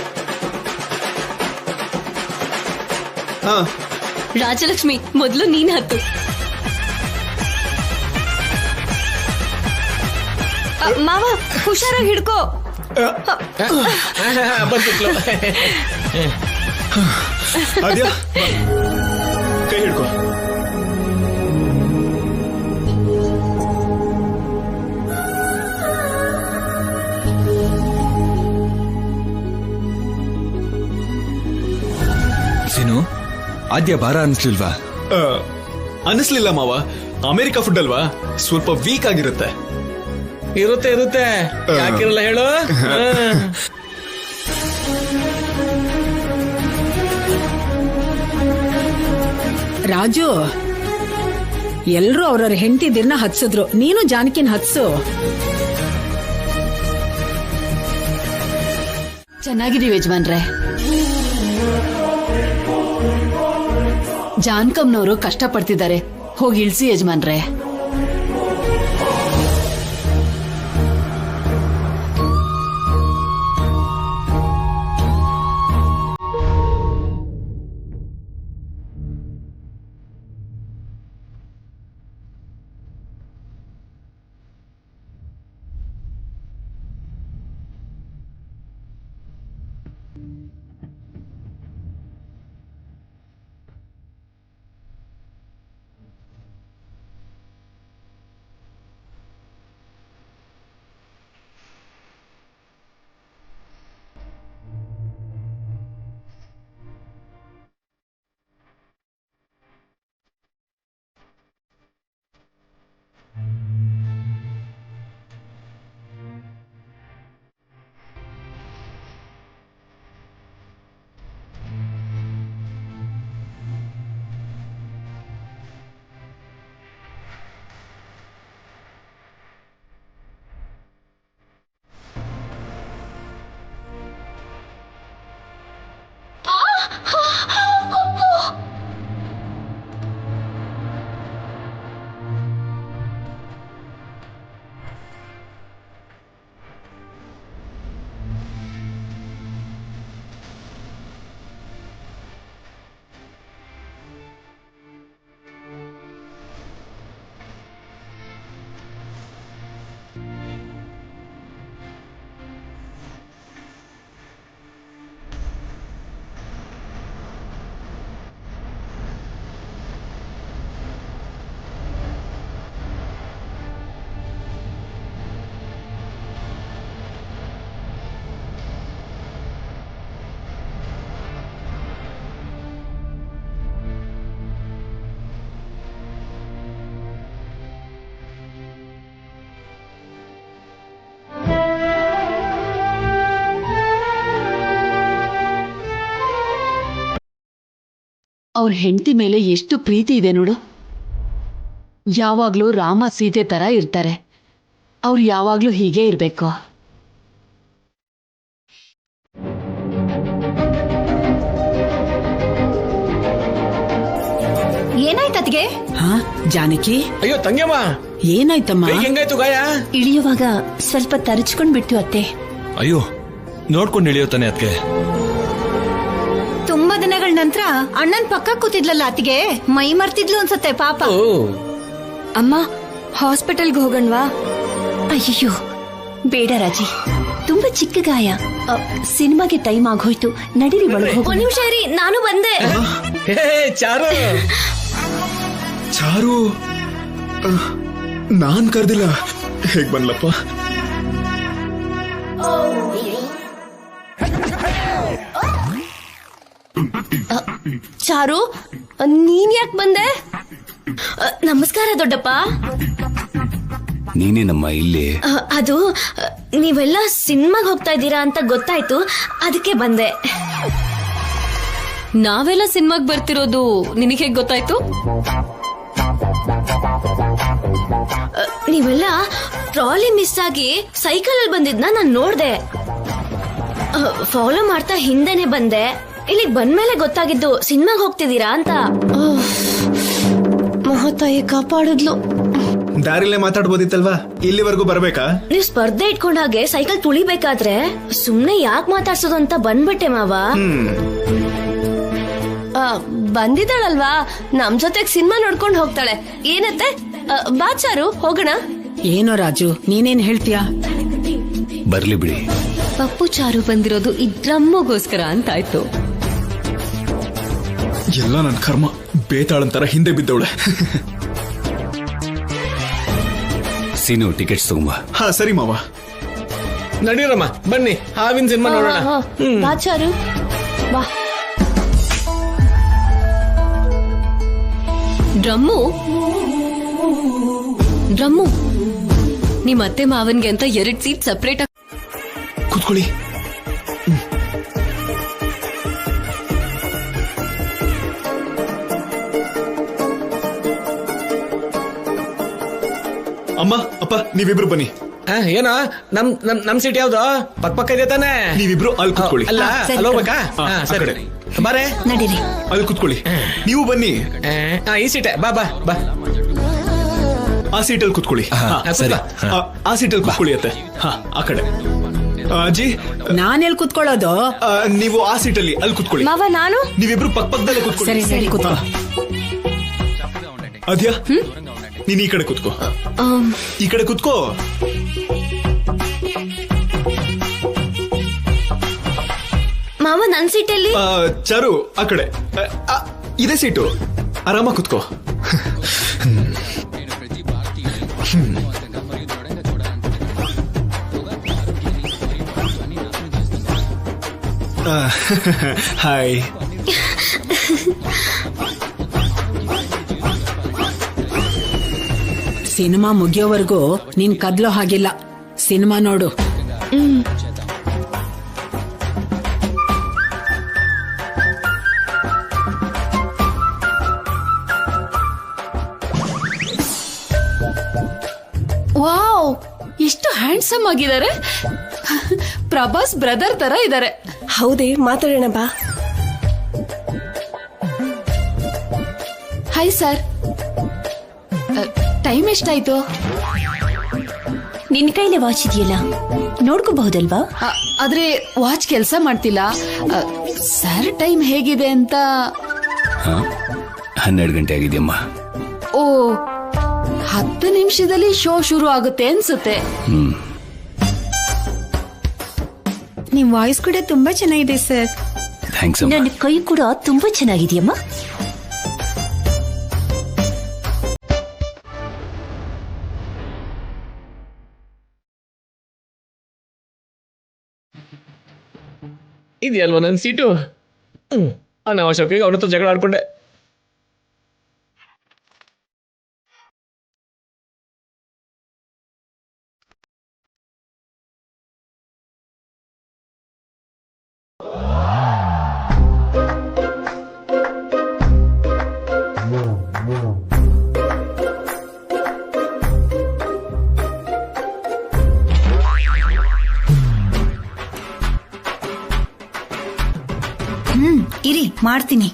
ರಾಜಲಕ್ಷ್ಮಿ, ಮೊದ್ಲು ನೀನ್ ಹತ್ತು. ಮಾವ ಹುಷಾರಾಗಿ ಹಿಡ್ಕೋ. ಬಂದ್ಬಿಟ್ಲು. ಅದ್ಯಾ, ಕೈ ಹಿಡ್ಕೊ. ಸೀನು, ಆದ್ಯ ಭಾರ ಅನ್ಸ್ಲಿಲ್ವಾ? ಅನಿಸ್ಲಿಲ್ಲ ಮಾವ, ಅಮೆರಿಕಾ ಫುಡ್ ಅಲ್ವಾ, ಸ್ವಲ್ಪ ವೀಕ್ ಆಗಿರುತ್ತೆ. ಇರುತ್ತೆ ಇರುತ್ತೆ, ಯಾಕಿರಲ್ಲ ಹೇಳು. ರಾಜು, ಎಲ್ರೂ ಅವ್ರವ್ರ ಹೆಂಡತಿದಿರ್ನ ಹತ್ಸಿದ್ರು, ನೀನು ಜಾನಕಿನ್ ಹತ್ಸು. ಚೆನ್ನಾಗಿದೀವಿ ಯಜಮಾನ್ರೆ. ಜಾನ್ಕಮ್ನವರು ಕಷ್ಟಪಡ್ತಿದ್ದಾರೆ, ಹೋಗಿ ಇಳ್ಸಿ ಯಜಮಾನ್ರೆ. ಅವ್ರ ಹೆಂಡತಿ ಮೇಲೆ ಎಷ್ಟು ಪ್ರೀತಿ ಇದೆ ನೋಡು. ಯಾವಾಗ್ಲೂ ರಾಮ ಸೀತೆ ತರ ಇರ್ತಾರೆ. ಅವ್ರು ಯಾವಾಗ್ಲೂ ಹೀಗೆ ಇರ್ಬೇಕು. ಏನಾಯ್ತದ್ಗೆ? ಹಾ ಜಾನಕಿ, ಅಯ್ಯೋ ತಂಗ್ಯಮ್ಮ, ಏನಾಯ್ತಮ್ಮ? ಹೆಂಗಾಯ್ತು ಗಾಯ? ಇಳಿಯುವಾಗ ಸ್ವಲ್ಪ ತರಚ್ಕೊಂಡ್ ಬಿಟ್ಟು ಅತ್ತೆ. ಅಯ್ಯೋ, ನೋಡ್ಕೊಂಡು ಇಳಿಯೋತಾನೆ ಅದಕ್ಕೆ. ತುಂಬಾ ದಿನಗಳ ನಂತರ ಅಣ್ಣನ್ ಪಕ್ಕ ಕೂತಿದ್ಲಲ್ಲ ಅತ್ತಿಗೆ, ಮೈ ಮರ್ತಿದ್ಲು ಅನ್ಸತ್ತೆ ಪಾಪ. ಅಮ್ಮ, ಹಾಸ್ಪಿಟಲ್ಗೆ ಹೋಗಣ್ವಾ? ಅಯ್ಯೋ ಬೇಡ ರಾಜಿ, ತುಂಬಾ ಚಿಕ್ಕ ಗಾಯ. ಸಿನಿಮಾಗೆ ಟೈಮ್ ಆಗೋಯ್ತು, ನಡೀರಿ ಒಳಗೆ ಹೋಗೋಣ. ಒಂದ್ ನಿಮಿಷ ಇರಿ, ನಾನು ಬಂದೆ. ಹೇ ಚಾರು, ಚಾರು, ನಾನ್ ಕರ್ದಿಲ್ಲ. ಹೇಗ್ ಬಂದ್ಲಪ್ಪ? ಚಾರು, ನೀನ್ ಯಾಕೆ ಬಂದೆ? ನಮಸ್ಕಾರ ದೊಡ್ಡಪ್ಪ. ನೀನೇನಮ್ಮ ಇಲ್ಲಿ? ಅದು ನೀವೆಲ್ಲ ಸಿನಿಮಾಗ್ ಹೋಗ್ತಾ ಇದ್ದೀರಾ ಅಂತ ಗೊತ್ತಾಯ್ತು, ಅದಕ್ಕೆ ಬಂದೆ. ನಾವೆಲ್ಲ ಸಿನಿಮಾಗ್ ಬರ್ತಿರೋದು ನಿನಗೆ ಹೇಗ್ ಗೊತ್ತಾಯ್ತು? ನೀವೆಲ್ಲ ಟ್ರಾಲಿ ಮಿಸ್ ಆಗಿ ಸೈಕಲ್ ಅಲ್ಲಿ ಬಂದಿದ್ನ ನಾನ್ ನೋಡ್ದೆ. ಫಾಲೋ ಮಾಡ್ತಾ ಹಿಂದೆನೆ ಬಂದೆ. ಇಲ್ಲಿಗೆ ಬಂದ್ಮೇಲೆ ಗೊತ್ತಾಗಿದ್ದು ಸಿನಿಮಾಗ್ ಹೋಗ್ತಿದ್ದೀರಾ ಅಂತ. ಮಹಾತಾಯಿ ಕಾಪಾಡಿದ್ಲು. ದಾರಿಲೇ ಮಾತಾಡ್ಬೋದಿತ್ತಲ್ವಾ, ಇಲ್ಲಿವರೆಗೂ ಬರ್ಬೇಕಾ? ನೀವ್ ಸ್ಪರ್ಧೆ ಇಟ್ಕೊಂಡ ಹಾಗೆ ಸೈಕಲ್ ತುಳಿಬೇಕಾದ್ರೆ ಸುಮ್ನೆ ಯಾಕೆ ಮಾತಾಡ್ಸೋದು ಅಂತ ಬಂದ್ಬಿಟ್ಟೆ ಮಾವ. ಬಂದಿದ್ದಾಳಲ್ವಾ, ನಮ್ ಜೊತೆಗ್ ಸಿನಿಮಾ ನೋಡ್ಕೊಂಡು ಹೋಗ್ತಾಳೆ. ಏನತ್ತೆ, ಬಾಚಾರು ಹೋಗೋಣ? ಏನೋ ರಾಜು, ನೀನೇನ್ ಹೇಳ್ತೀಯಾ? ಬರ್ಲಿ ಬಿಡಿ. ಪಪ್ಪು ಚಾರು ಬಂದಿರೋದು ಈ ಡ್ರಮ್ಮಗೋಸ್ಕರ ಅಂತಾಯ್ತು. ಎಲ್ಲ ನನ್ ಕರ್ಮ, ಬೇತಾಳಂತರ ಹಿಂದೆ ಬಿದ್ದವಳೆ. ಸೀನು, ಟಿಕೆಟ್ಸ್ ತಗೊಂಬ. ಹಾ ಸರಿ ಮಾವ. ನಡೀರಮ್ಮ, ಬನ್ನಿ ಹಾವಿನ ಸಿನಿಮಾ ನೋಡೋಣ. ಬಾಚಾರು ಬಾ. ಡ್ರಮ್ಮು ನಿಮ್ ಅತ್ತೆ ಮಾವನ್ಗೆ ಅಂತ 2 ಸೀಟ್ ಸಪರೇಟ್ ಆಗಿ ಕೂತ್ಕೊಳ್ಳಿ. ಅಮ್ಮ, ಅಪ್ಪ, ನೀವಿಬ್ರು ಬನ್ನಿ. ಏನ ನಮ್ ಸೀಟ್ ಯಾವ್ದು? ಪಕ್ಕ ಇದೆ ತಾನೆ? ನೀವಿಬ್ರು ಅಲ್ಲಿ ಕೂತ್ಕೊಳ್ಳಿ. ಅಲ್ಲ, ಅಲ್ಲಿ ಹೋಗ್ಬೇಕಾ? ಸರಿ, ಬಾರೆ ನಡೀರಿ. ಅಲ್ಲಿ ಕೂತ್ಕೊಳ್ಳಿ. ನೀವು ಬನ್ನಿ. ಈ ಸೀಟೆ, ಬಾ ಬಾ ಬಾ. ಆ ಸೀಟಲ್ಲಿ ಕೂತ್ಕೊಳ್ಳಿ. ಆ ಸೀಟಲ್ಲಿ ಕೂತ್ಕೊಳ್ಳಿ ಅತ್ತೆ. ಹಾ, ಆ ಕಡೆ. ಅಜ್ಜಿ, ನಾನೆಲ್ ಕೂತ್ಕೊಳ್ಳೋದು? ನೀವು ಆ ಸೀಟಲ್ಲಿ ಅಲ್ಲಿ ಕೂತ್ಕೊಳ್ಳಿ. ಮಾವ, ನಾನು? ನೀವಿಬ್ರು ಪಕ್ಕದಲ್ಲೇ ಕೂತ್ಕೊಳ್ಳಿ. ಸರಿ ಸರಿ, ಕೂತ್ಕೋ. ಅದ್ಯಾ, ನೀನ್ ಈ ಕಡೆ ಕೂತ್ಕೋ. ಈ ಕಡೆ ಕೂತ್ಕೋ. ಮಾವ, ನನ್ ಸೀಟಲ್ಲಿ? ಚಾರು, ಆ ಕಡೆ. ಇದೇ ಸೀಟು, ಆರಾಮಾಗಿ ಕೂತ್ಕೋ. ಹಾಯ್. ಸಿನಿಮಾ ಮುಗಿಯೋವರೆಗೂ ನೀನ್ ಕದ್ಲೋ ಹಾಗಿಲ್ಲ. ಸಿನಿಮಾ ನೋಡು. ವಾವ್, ಎಷ್ಟು ಹ್ಯಾಂಡ್ಸಮ್ ಆಗಿದ್ದಾರೆ. ಪ್ರಭಾಸ್ ಬ್ರದರ್ ತರ ಇದ್ದಾರೆ. ಹೌದೇ, ಮಾತಾಡೋಣ ಬಾ. ಹಾಯ್ ಸರ್, ಟೈಮ್ ಎಷ್ಟಾಯ್ತು? ನಿನ್ ಕೈಲೇ ವಾಚ್ ಇದೆಯಲ್ಲ, ನೋಡ್ಕೋಬಹುದಲ್ವಾ? ಆದ್ರೆ ವಾಚ್ ಕೆಲಸ ಮಾಡ್ತಿಲ್ಲ. ಸರ್, ಟೈಮ್ ಹೇಗಿದೆ ಅಂತ? 12 ಗಂಟೆ ಆಗಿದೆಯಮ್ಮ. ಓ, 10 ನಿಮಿಷದಲ್ಲಿ ಶೋ ಶುರು ಆಗುತ್ತೆ ಅನ್ಸುತ್ತೆ. ನಿಮ್ ವಾಯ್ಸ್ ಕೂಡ ತುಂಬಾ ಚೆನ್ನಾಗಿದೆ ಸರ್. ಥ್ಯಾಂಕ್ಸ್. ನನ್ನ ಕೈ ಕೂಡ ತುಂಬಾ ಚೆನ್ನಾಗಿದೆಯಮ್ಮ. ಇದೆಯಲ್ವಾ ನನ್ನ ಸೀಟು? ಅನಾವಶ್ಯಕವಾಗಿ ಅವನ ಹತ್ರ ಜಗಳ ಆಡ್ಕೊಂಡೆ. ಮಾಡ್ತೀನಿ.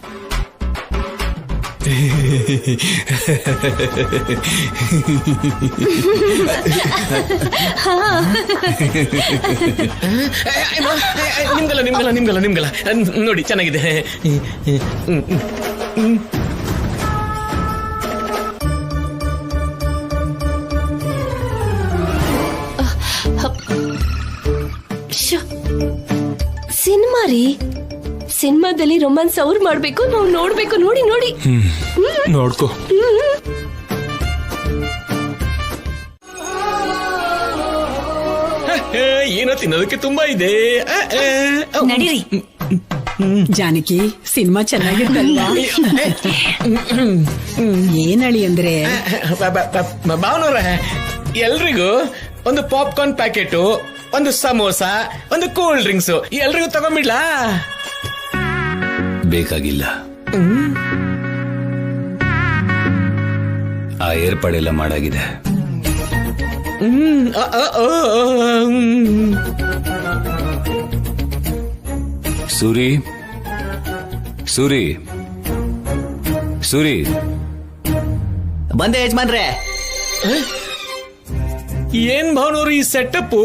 ನಿಮ್ಗಲ್ಲ ನೋಡಿ ಚೆನ್ನಾಗಿದೆ. ಸಿನಿಮಾ ರೀ, ಸಿನಿಮಾದಲ್ಲಿ ರೊಮ್ಯಾನ್ಸ್ ಅವ್ರು ಮಾಡ್ಬೇಕು, ನಾವು ನೋಡ್ಬೇಕು. ನೋಡಿ ನೋಡಿ ನೋಡ್ಕೋ. ಏನೋ ತಿನ್ನೋದಕ್ಕೆ ತುಂಬಾ ಇದೆ. ನಡೀರಿ. ಜಾನಕಿ, ಸಿನಿಮಾ ಚೆನ್ನಾಗಿತ್ತಲ್ವಾ? ಏನಳಿ ಅಂದ್ರೆ ಭಾವನವ್ರ, ಎಲ್ರಿಗೂ ಒಂದು ಪಾಪ್ಕಾರ್ನ್ ಪ್ಯಾಕೆಟ್, ಒಂದು ಸಮೋಸ, ಒಂದು ಕೂಲ್ ಡ್ರಿಂಕ್ಸ್ ಎಲ್ರಿಗೂ ತಗೊಂಡ್ಬಿಡ್ಲಾ? ಬೇಕಾಗಿಲ್ಲ. ಆ ಏರ್ಪಾಡೆಲ್ಲ ಮಾಡಾಗಿದೆ. ಸೂರಿ ಸೂರಿ ಸೂರಿ ಬಂದೆ ಯಜಮಾನ್ರೆ. ಏನ್ ಭಾವನವ್ರು ಈ ಸೆಟಪ್?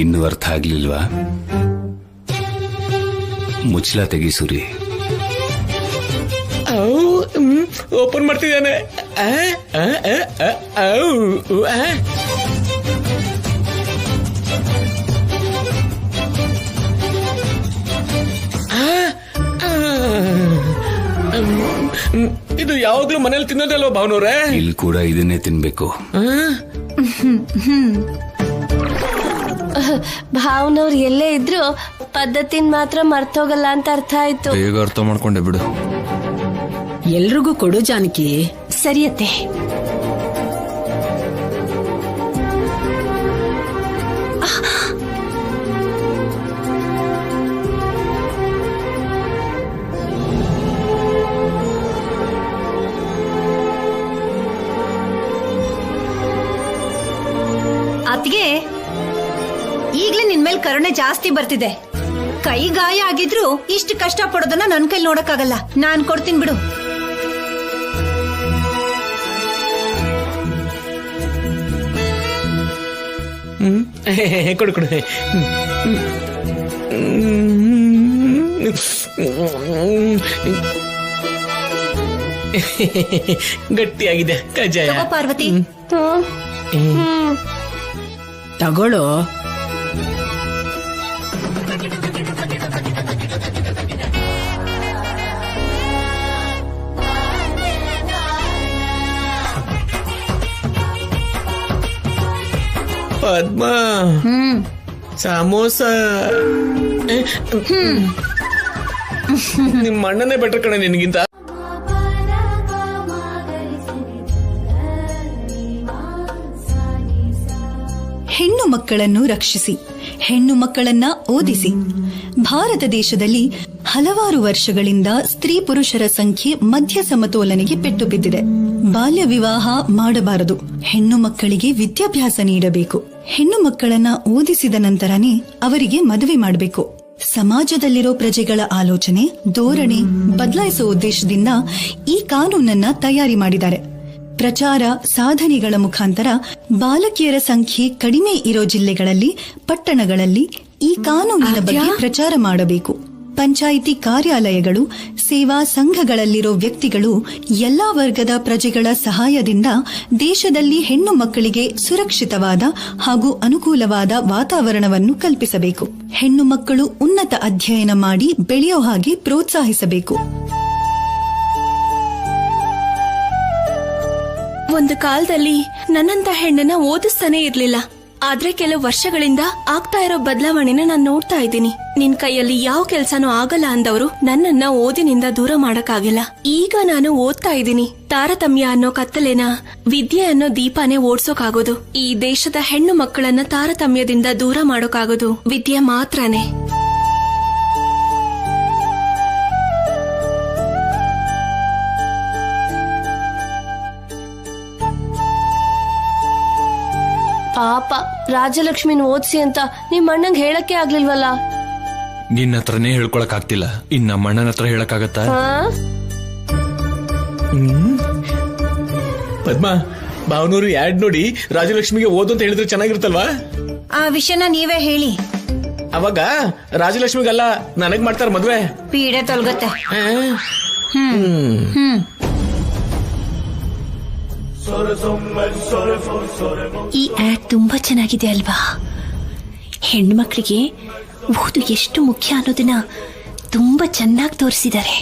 ಇನ್ನೂ ಅರ್ಥ ಆಗ್ಲಿಲ್ವಾ? ಮುಚ್ಚಲ ತೆಗಿ ಸೂರಿ. ಓಪನ್ ಮಾಡ್ತಿದ್ದಾನೆ. ಇದು ಯಾವಾಗ್ಲೂ ಮನೇಲಿ ತಿನ್ನೋದಲ್ವ ಭಾವನವ್ರೆ? ಇಲ್ಲಿ ಕೂಡ ಇದನ್ನೇ ತಿನ್ಬೇಕು. ಭಾವನವ್ರು ಎಲ್ಲೇ ಇದ್ರು ಪದ್ಧತಿನ ಮಾತ್ರ ಮರ್ತೋಗಲ್ಲ ಅಂತ ಅರ್ಥ ಆಯ್ತು. ಬೇಗ ಅರ್ಥ ಮಾಡ್ಕೊಂಡೆ ಬಿಡು. ಎಲ್ರಿಗೂ ಕೊಡು ಜಾನಕಿ. ಸರಿಯತ್ತೆ. ಅತ್ಗೆ, ಈಗ್ಲೇ ನಿನ್ಮೇಲ್ ಕರುಣೆ ಜಾಸ್ತಿ ಬರ್ತಿದೆ. ಕೈ ಗಾಯ ಆಗಿದ್ರು ಇಷ್ಟು ಕಷ್ಟ ಪಡೋದನ್ನ ನನ್ ಕೈಲಿ ನೋಡಕ್ಕಾಗಲ್ಲ. ನಾನ್ ಕೊಡ್ತೀನಿ ಬಿಡು. ಕೊಡು ಕೊಡು. ಗಟ್ಟಿಯಾಗಿದೆ ಕಜ್ಜಾಯ. ಪಾರ್ವತಿ, ತಗೊಳ್ಳೋ. ಪದ್ಮ, ಸಮೋಸ. ನಿಮ್ಮ ಅಣ್ಣನೇ ಬೆಟರ್ ಕಣೆ ನಿನ್ಗಿಂತ. ಹೆಣ್ಣು ಮಕ್ಕಳನ್ನು ರಕ್ಷಿಸಿ, ಹೆಣ್ಣು ಮಕ್ಕಳನ್ನ ಓದಿಸಿ. ಭಾರತ ದೇಶದಲ್ಲಿ ಹಲವಾರು ವರ್ಷಗಳಿಂದ ಸ್ತ್ರೀ ಪುರುಷರ ಸಂಖ್ಯೆ ಮಧ್ಯ ಸಮತೋಲನೆಗೆ ಪೆಟ್ಟು ಬಿದ್ದಿದೆ. ಬಾಲ್ಯ ವಿವಾಹ ಮಾಡಬಾರದು. ಹೆಣ್ಣು ಮಕ್ಕಳಿಗೆ ವಿದ್ಯಾಭ್ಯಾಸ ನೀಡಬೇಕು. ಹೆಣ್ಣು ಮಕ್ಕಳನ್ನ ಓದಿಸಿದ ನಂತರನೇ ಅವರಿಗೆ ಮದುವೆ ಮಾಡಬೇಕು. ಸಮಾಜದಲ್ಲಿರೋ ಪ್ರಜೆಗಳ ಆಲೋಚನೆ, ಧೋರಣೆ ಬದಲಾಯಿಸುವ ಉದ್ದೇಶದಿಂದ ಈ ಕಾನೂನನ್ನ ತಯಾರಿ ಮಾಡಿದ್ದಾರೆ. ಪ್ರಚಾರ ಸಾಧನೆಗಳ ಮುಖಾಂತರ ಬಾಲಕಿಯರ ಸಂಖ್ಯೆ ಕಡಿಮೆ ಇರೋ ಜಿಲ್ಲೆಗಳಲ್ಲಿ, ಪಟ್ಟಣಗಳಲ್ಲಿ ಈ ಕಾನೂನಿನ ಬಗ್ಗೆ ಪ್ರಚಾರ ಮಾಡಬೇಕು. ಪಂಚಾಯಿತಿ ಕಾರ್ಯಾಲಯಗಳು, ಸೇವಾ ಸಂಘಗಳಲ್ಲಿರೋ ವ್ಯಕ್ತಿಗಳು ಎಲ್ಲಾ ವರ್ಗದ ಪ್ರಜೆಗಳ ಸಹಾಯದಿಂದ ದೇಶದಲ್ಲಿ ಹೆಣ್ಣು ಮಕ್ಕಳಿಗೆ ಸುರಕ್ಷಿತವಾದ ಹಾಗೂ ಅನುಕೂಲವಾದ ವಾತಾವರಣವನ್ನು ಕಲ್ಪಿಸಬೇಕು. ಹೆಣ್ಣು ಮಕ್ಕಳು ಉನ್ನತ ಅಧ್ಯಯನ ಮಾಡಿ ಬೆಳೆಯೋ ಹಾಗೆ ಪ್ರೋತ್ಸಾಹಿಸಬೇಕು. ಒಂದು ಕಾಲದಲ್ಲಿ ನನ್ನಂತ ಹೆಣ್ಣನ್ನ ಓದಿಸ್ತಾನೆ ಇರ್ಲಿಲ್ಲ. ಆದ್ರೆ ಕೆಲವು ವರ್ಷಗಳಿಂದ ಆಗ್ತಾ ಇರೋ ಬದಲಾವಣೆನ ನಾನು ನೋಡ್ತಾ ಇದ್ದೀನಿ. ನಿನ್ ಕೈಯಲ್ಲಿ ಯಾವ ಕೆಲ್ಸನೂ ಆಗಲ್ಲ ಅಂದವರು ನನ್ನನ್ನ ಓದಿನಿಂದ ದೂರ ಮಾಡಕ್ಕಾಗಿಲ್ಲ. ಈಗ ನಾನು ಓದ್ತಾ ಇದ್ದೀನಿ. ತಾರತಮ್ಯ ಅನ್ನೋ ಕತ್ತಲೆನ ವಿದ್ಯೆ ಅನ್ನೋ ದೀಪನೇ ಓಡ್ಸೋಕಾಗೋದು. ಈ ದೇಶದ ಹೆಣ್ಣು ಮಕ್ಕಳನ್ನ ತಾರತಮ್ಯದಿಂದ ದೂರ ಮಾಡೋಕಾಗೋದು ವಿದ್ಯೆ ಮಾತ್ರನೇ. ಪಾಪ ರಾಜಲಕ್ಷ್ಮಿನ ಓದಿಸಿ ಅಂತ ನಿಮ್ ಅಣ್ಣಂಗ್ ಹೇಳಕ್ಕೆ ಆಗ್ಲಿಲ್ವಲ್ಲ. ನಿನ್ನ ಹತ್ರನೇ ಹೇಳ್ಕೊಳಕ್ ಆಗ್ತಿಲ್ಲ, ಇನ್ ನಮ್ಮ ಅಣ್ಣನ ಹತ್ರ ಹೇಳಕ್ಕಾಗತ್ತಾ? ಪದ್ಮ, ಭಾವನೂರು ಯಾಡ್ ನೋಡಿ ರಾಜಲಕ್ಷ್ಮಿಗೆ ಓದು ಅಂತ ಹೇಳಿದ್ರೆ ಚೆನ್ನಾಗಿರುತ್ತಲ್ವಾ? ಆ ವಿಷಯನ ನೀವೇ ಹೇಳಿ. ಅವಾಗ ರಾಜಲಕ್ಷ್ಮಿಗಲ್ಲ ನನಗ್ ಮಾಡ್ತಾರ ಮದ್ವೆ. ಪೀಡೆ ತೊಲಗತ್ತೆ. ಈ ಆಡ್ ತುಂಬಾ ಚೆನ್ನಾಗಿದೆ ಅಲ್ವಾ? ಹೆಣ್ಮಕ್ಳಿಗೆ ಓದು ಎಷ್ಟು ಮುಖ್ಯ ಅನ್ನೋದನ್ನ ತುಂಬಾ ಚೆನ್ನಾಗಿ ತೋರಿಸಿದ್ದಾರೆ.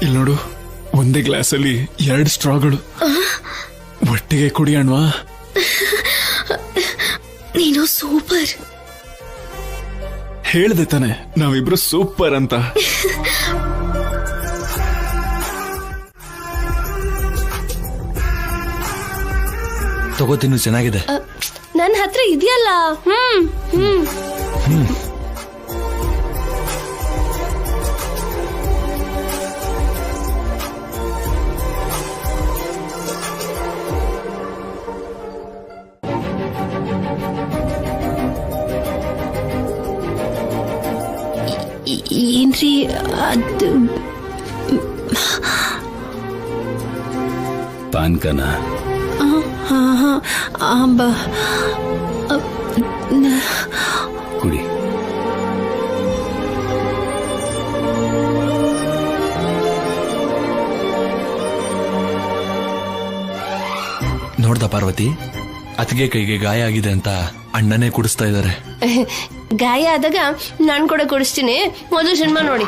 ಇಲ್ಲಿ ನೋಡು, ಒಂದೇ ಗ್ಲಾಸಲ್ಲಿ 2 ಸ್ಟ್ರಾಗಳು. ಒಟ್ಟಿಗೆ ಕುಡಿ ಅಣ್ವಾ. ನೀನು ಸೂಪರ್. ಹೇಳ್ದೆ ತಾನೆ ನಾವಿಬ್ರು ಸೂಪರ್ ಅಂತ. ತಗೋತೀನಿ, ಚೆನ್ನಾಗಿದೆ. ನನ್ನ ಹತ್ರ ಇದೆಯಲ್ಲ. ಏನ್ರಿ ಅದು? ಪಾನ್ಕನ ಕುಡಿ. ನೋಡ್ದ ಪಾರ್ವತಿ, ಅತ್ತಿಗೆ ಕೈಗೆ ಗಾಯ ಆಗಿದೆ ಅಂತ ಅಣ್ಣನೇ ಕುಡಿಸ್ತಾ ಇದ್ದಾರೆ. ಗಾಯ ಆದಾಗ ನಾನ್ ಕೂಡ ಕುಡಿಸ್ತೀನಿ, ಮೊದಲು ಸಿನಿಮಾ ನೋಡಿ.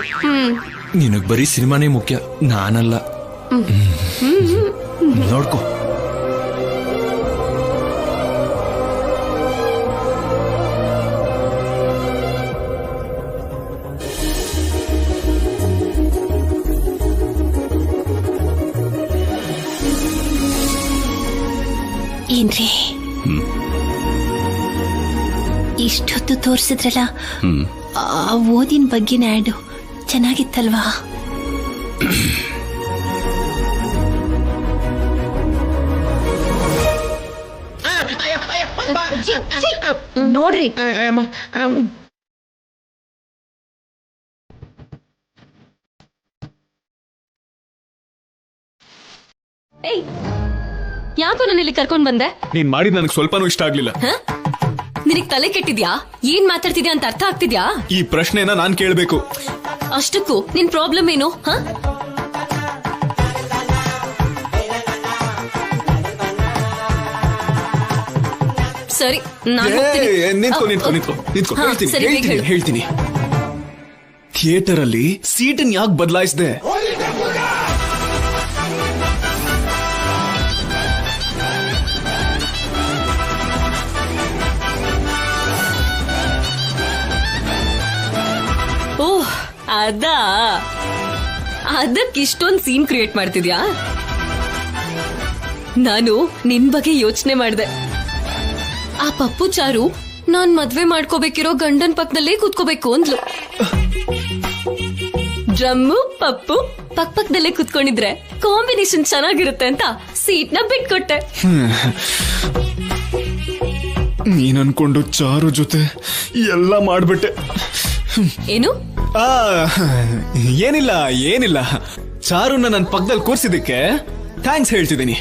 ನಿನಗ್ ಬರೀ ಸಿನಿಮಾನೇ ಮುಖ್ಯ, ನಾನಲ್ಲ. ನೋಡ್ಕೊ. ಏನ್ರಿ ಇಷ್ಟೊತ್ತು ತೋರ್ಸಿದ್ರಲ್ಲ, ಆ ಓದಿನ ಬಗ್ಗೆನ ಆಡು ಚೆನ್ನಾಗಿತ್ತಲ್ವಾ? ನೋಡ್ರಿ, ಯಾಕೋ ನಾನು ಇಲ್ಲಿ ಕರ್ಕೊಂಡ್ ಬಂದೆ? ನೀನ್ ಮಾಡಿದ್ ನನಗೆ ಸ್ವಲ್ಪನೂ ಇಷ್ಟ ಆಗ್ಲಿಲ್ಲ. ನಿನಗ್ ತಲೆ ಕೆಟ್ಟಿದ್ಯಾ? ಏನ್ ಮಾತಾಡ್ತಿದ್ಯಾ ಅಂತ ಅರ್ಥ ಆಗ್ತಿದ್ಯಾ? ಈ ಪ್ರಶ್ನೆನ ನಾನ್ ಕೇಳ್ಬೇಕು. ಅಷ್ಟಕ್ಕೂ ನಿನ್ ಪ್ರಾಬ್ಲಮ್ ಏನು? ಸರಿ, ಹೇಳ್ತೀನಿ. ಥಿಯೇಟರ್ ಅಲ್ಲಿ ಸೀಟನ್ ಯಾಕೆ ಬದಲಾಯಿಸಿದೆ? ಓಹ್, ಅದಕ್ಕೆ ಇಷ್ಟೊಂದು ಸೀನ್ ಕ್ರಿಯೇಟ್ ಮಾಡ್ತಿದ್ಯಾ? ನಾನು ನಿನ್ ಬಗ್ಗೆ ಯೋಚನೆ ಮಾಡಿದೆ. ಆ ಪಪ್ಪು ಚಾರು ನಾನ್ ಮದ್ವೆ ಮಾಡ್ಕೋಬೇಕಿರೋ ಗಂಡನ್ ಪಕ್ಕದಲ್ಲೇ ಕೂತ್ಕೋಬೇಕು ಅಂದ್ಲು. ಡ್ರಮ್ಮು ಪಪ್ಪು ಪಕ್ಕದಲ್ಲೇ ಕೂತ್ಕೊಂಡಿದ್ರೆ ಕಾಂಬಿನೇಷನ್ ಚೆನ್ನಾಗಿರುತ್ತೆ ಅಂತ ಸೀಟ್ ನ ಬಿಟ್ಕೊಟ್ಟೆ. ನೀನ್ ಅನ್ಕೊಂಡು ಚಾರು ಜೊತೆ ಎಲ್ಲ ಮಾಡ್ಬಿಟ್ಟೆ. ಏನು? ಏನಿಲ್ಲ ಚಾರುನ ನನ್ನ ಪಕ್ಕದಲ್ಲಿ ಕೂರ್ಸಿದಕ್ಕೆ ಥ್ಯಾಂಕ್ಸ್ ಹೇಳ್ತಿದ್ದೀನಿ.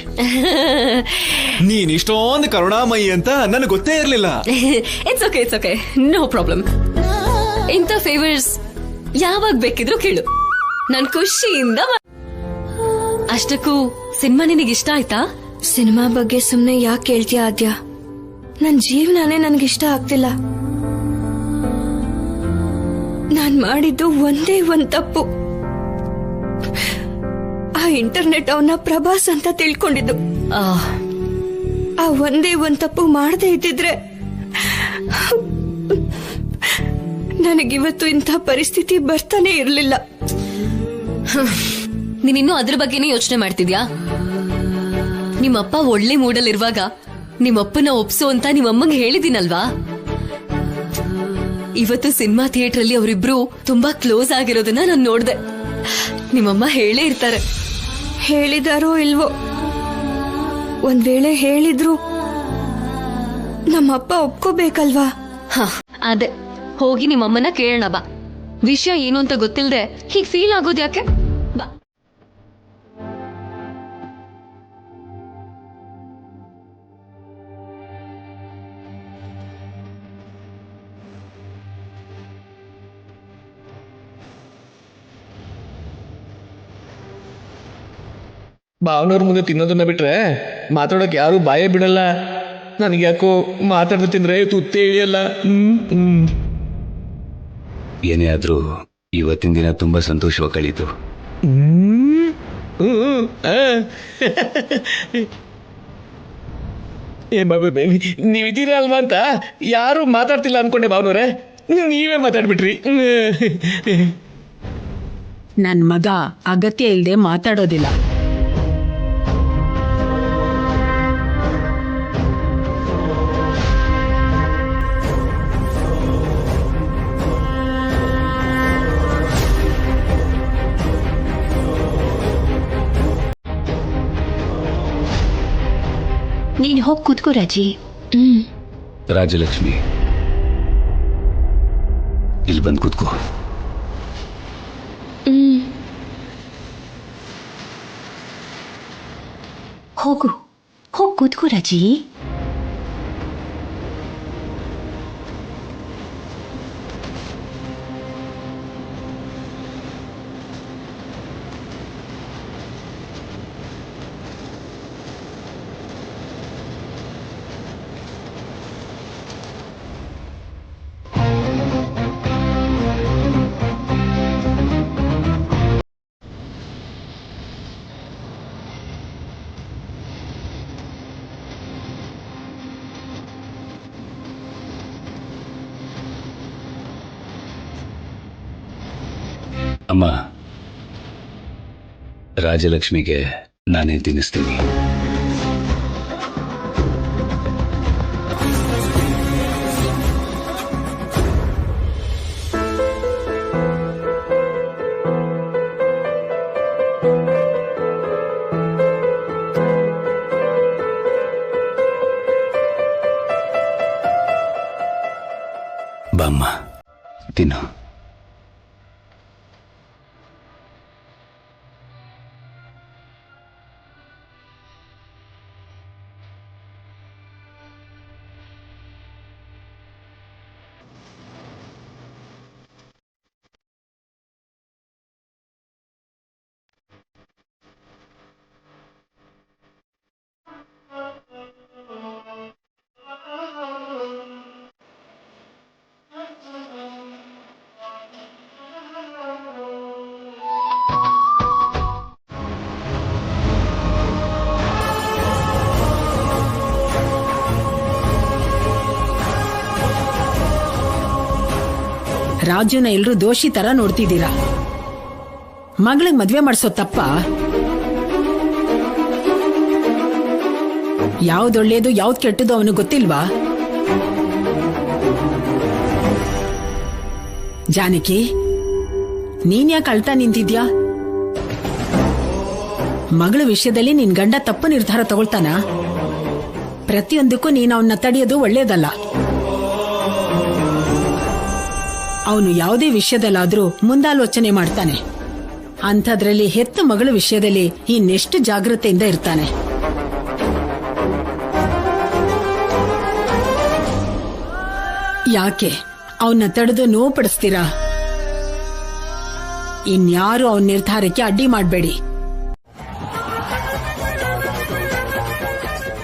ನೀನ್ ಇಷ್ಟೊಂದು ಕರುಣಾಮಯಿ ಅಂತ ನನಗೆ ಗೊತ್ತೇ ಇರ್ಲಿಲ್ಲ. It's okay, no problem. ಇಂಥ ಫೇವರ್ಸ್ ಯಾವಾಗ ಬೇಕಿದ್ರು ಕೇಳು, ನನ್ ಖುಷಿಯಿಂದ. ಅಷ್ಟಕ್ಕೂ ಸಿನಿಮಾ ನಿನಗೆ ಇಷ್ಟ ಆಯ್ತಾ? ಸಿನಿಮಾ ಬಗ್ಗೆ ಸುಮ್ನೆ ಯಾಕೆ ಕೇಳ್ತೀಯ ಆದ್ಯ? ನನ್ ಜೀವನನೇ ನನ್ಗಿಷ್ಟ ಆಗ್ತಿಲ್ಲ. ನಾನ್ ಮಾಡಿದ್ದು ಒಂದೇ ಒಂದ್ ತಪ್ಪು. ಆ ಇಂಟರ್ನೆಟ್ ಅವನ ಪ್ರಭಾಸ್ ಅಂತ ತಿಳ್ಕೊಂಡಿದ್ದು. ಆ ಒಂದೇ ಒಂದ್ ತಪ್ಪು ಮಾಡದೇ ಇದ್ದಿದ್ರೆ ನನಗಿವತ್ತು ಇಂಥ ಪರಿಸ್ಥಿತಿ ಬರ್ತಾನೆ ಇರ್ಲಿಲ್ಲ. ನೀನಿನ್ನೂ ಅದ್ರ ಬಗ್ಗೆನೇ ಯೋಚನೆ ಮಾಡ್ತಿದ್ಯಾ? ನಿಮ್ಮಪ್ಪ ಒಳ್ಳೆ ಮೂಡಲ್ಲಿರುವಾಗ ನಿಮ್ಮಪ್ಪನ ಒಪ್ಸು ಅಂತ ನಿಮ್ಮಮ್ಮಂಗೆ ಹೇಳಿದಿನಲ್ವಾ? ಇವತ್ತು ಸಿನಿಮಾ ಥಿಯೇಟರ್ ಅಲ್ಲಿ ಅವರಿಬ್ರು ತುಂಬಾ ಕ್ಲೋಸ್ ಆಗಿರೋದನ್ನ ನಾನು ನೋಡ್ದೆ. ನಿಮ್ಮಮ್ಮ ಹೇಳೇ ಇರ್ತಾರೆ. ಹೇಳಿದಾರೋ ಇಲ್ವೋ, ಒಂದ್ ವೇಳೆ ಹೇಳಿದ್ರು ನಮ್ಮಪ್ಪ ಒಪ್ಕೋಬೇಕಲ್ವಾ? ಅದೇ ಹೋಗಿ ನಿಮ್ಮಮ್ಮನ ಕೇಳೋಣ ಬಾ. ವಿಷಯ ಏನು ಅಂತ ಗೊತ್ತಿಲ್ಲದೆ ಹೀಗ್ ಫೀಲ್ ಆಗೋದು ಯಾಕೆ? ಬಾ. ಭಾವನವ್ರ ಮುಂದೆ ತಿನ್ನೋದನ್ನ ಬಿಟ್ರೆ ಮಾತಾಡೋಕೆ ಯಾರು ಬಾಯೇ ಬಿಡಲ್ಲ. ನನಗೆ ಯಾಕೋ ಮಾತಾಡ್ದು ತಿಂದ್ರೆ ತುತ್ತೇ ಇಳಿಯಲ್ಲ. ಏನೇ ಆದ್ರೂ ಇವತ್ತಿನ ದಿನ ತುಂಬಾ ಸಂತೋಷವಾಗಿ ಕಳೀತು. ನೀವಿದ್ದೀರಾ ಅಲ್ವಾ ಅಂತ ಯಾರು ಮಾತಾಡ್ತಿಲ್ಲ ಅನ್ಕೊಂಡೆ ಭಾವನವ್ರೆ, ನೀವೇ ಮಾತಾಡ್ಬಿಟ್ರಿ. ನನ್ ಮಗ ಅಗತ್ಯ ಇಲ್ದೆ ಮಾತಾಡೋದಿಲ್ಲ. ನೀನ್ ಹೋಗಿ ಕೂತ್ಕೋ ರಾಜಿ. ರಾಜಲಕ್ಷ್ಮಿ, ಇಲ್ಲಿ ಬಂದು ಕೂತ್ಕೋ. ಹೋಗು, ಹೋಗಿ ಕೂತ್ಕೋ ರಾಜಿ. ಅಮ್ಮ, ರಾಜಲಕ್ಷ್ಮಿಗೆ ನಾನೇ ತಿನ್ನಿಸ್ತೀನಿ. ಬಾಮ್ಮ, ತಿನ್ನು. ರಾಜುನ ಎಲ್ರು ದೋಷಿ ತರ ನೋಡ್ತಿದ್ದೀರಾ. ಮಗಳಿಗೆ ಮದ್ವೆ ಮಾಡಿಸೋ ತಪ್ಪ? ಯಾವ್ದು ಒಳ್ಳೇದು ಯಾವ್ದು ಕೆಟ್ಟದು ಅವನು ಗೊತ್ತಿಲ್ವಾ? ಜಾನಕಿ, ನೀನ್ ಯಾಕೆ ಅಳ್ತಾ ನಿಂತಿದ್ಯಾ? ಮಗಳ ವಿಷಯದಲ್ಲಿ ನಿನ್ ಗಂಡ ತಪ್ಪು ನಿರ್ಧಾರ ತಗೊಳ್ತಾನ? ಪ್ರತಿಯೊಂದಕ್ಕೂ ನೀನು ಅವನ್ನ ತಡೆಯೋದು ಒಳ್ಳೇದಲ್ಲ. ಅವನು ಯಾವುದೇ ವಿಷಯದಲ್ಲಾದ್ರೂ ಮುಂದಾಲೋಚನೆ ಮಾಡ್ತಾನೆ. ಅಂಥದ್ರಲ್ಲಿ ಹೆತ್ತ ಮಗಳ ವಿಷಯದಲ್ಲಿ ಇನ್ನೆಷ್ಟು ಜಾಗ್ರತೆಯಿಂದ ಇರ್ತಾನೆ. ಯಾಕೆ ಅವನ್ನ ತಡೆದು ನೋವು ಪಡಿಸ್ತೀರಾ? ಇನ್ಯಾರು ಅವನ ನಿರ್ಧಾರಕ್ಕೆ ಅಡ್ಡಿ ಮಾಡಬೇಡಿ.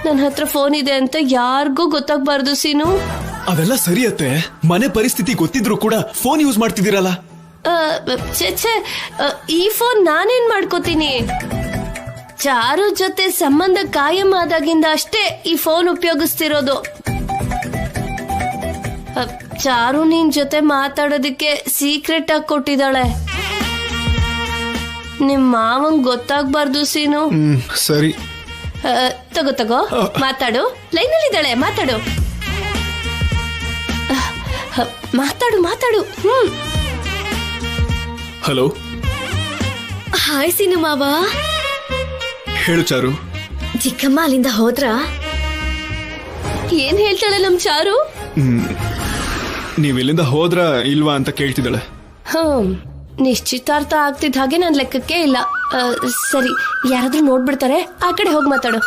ನನ್ನ ಹತ್ರ ಫೋನ್ ಇದೆ ಅಂತ ಯಾರಿಗೂ ಗೊತ್ತಾಗ್ಬಾರ್ದು ಸೀನು. ಅದೆಲ್ಲ ಸರಿಯತ್ತೆ. ಮನೆ ಪರಿಸ್ಥಿತಿ ಗೊತ್ತಿದ್ರು ಕೂಡ ಫೋನ್ ಯೂಸ್ ಮಾಡ್ತಿದ್ದೀರಲ್ಲ. ಛೆ, ಈ ಫೋನ್ ನಾನೇನ್ ಮಾಡ್ಕೋತೀನಿ? ಚಾರು ಜೊತೆ ಸಂಬಂಧ ಕಾಯಂ ಆದಾಗಿಂದ ಅಷ್ಟೇ ಈ ಫೋನ್ ಉಪಯೋಗಿಸ್ತಿರೋದು. ಚಾರು ನಿನ್ ಜೊತೆ ಮಾತಾಡೋದಕ್ಕೆ ಸೀಕ್ರೆಟ್ ಆಗಿ ಕೊಟ್ಟಿದ್ದಾಳೆ. ನಿಮ್ ಮಾವಂಗ್ ಗೊತ್ತಾಗ್ಬಾರ್ದು ಸೀನು. ಸರಿ. ತಗೋ ತಗೋ ಮಾತಾಡು. ಲೈನಲ್ಲಿದ್ದಾಳೆ, ಮಾತಾಡು. ಮಾತಾಡು ಮಾತಾಡು. ಹಲೋ. ಹಾಯ್ ಸೀನು ಮಾವ. ಹೇಳು ಚಾರು. ಚಿಕ್ಕಮ್ಮ ಅಲ್ಲಿಂದ ಹೋದ್ರ? ಏನ್ ಹೇಳ್ತಾಳೆ ನಮ್ ಚಾರು? ನೀವ್ ಇಲ್ಲಿಂದ ಹೋದ್ರ ಇಲ್ವಾ ಅಂತ ಕೇಳ್ತಿದ್ದಾಳೆ. ನಿಶ್ಚಿತಾರ್ಥ ಆಗ್ತಿದ್ದ ಹಾಗೆ ನನ್ ಲೆಕ್ಕಕ್ಕೆ ಇಲ್ಲ. ಸರಿ, ಯಾರಾದ್ರೂ ನೋಡ್ಬಿಡ್ತಾರೆ, ಆ ಕಡೆ ಹೋಗಿ ಮಾತಾಡು.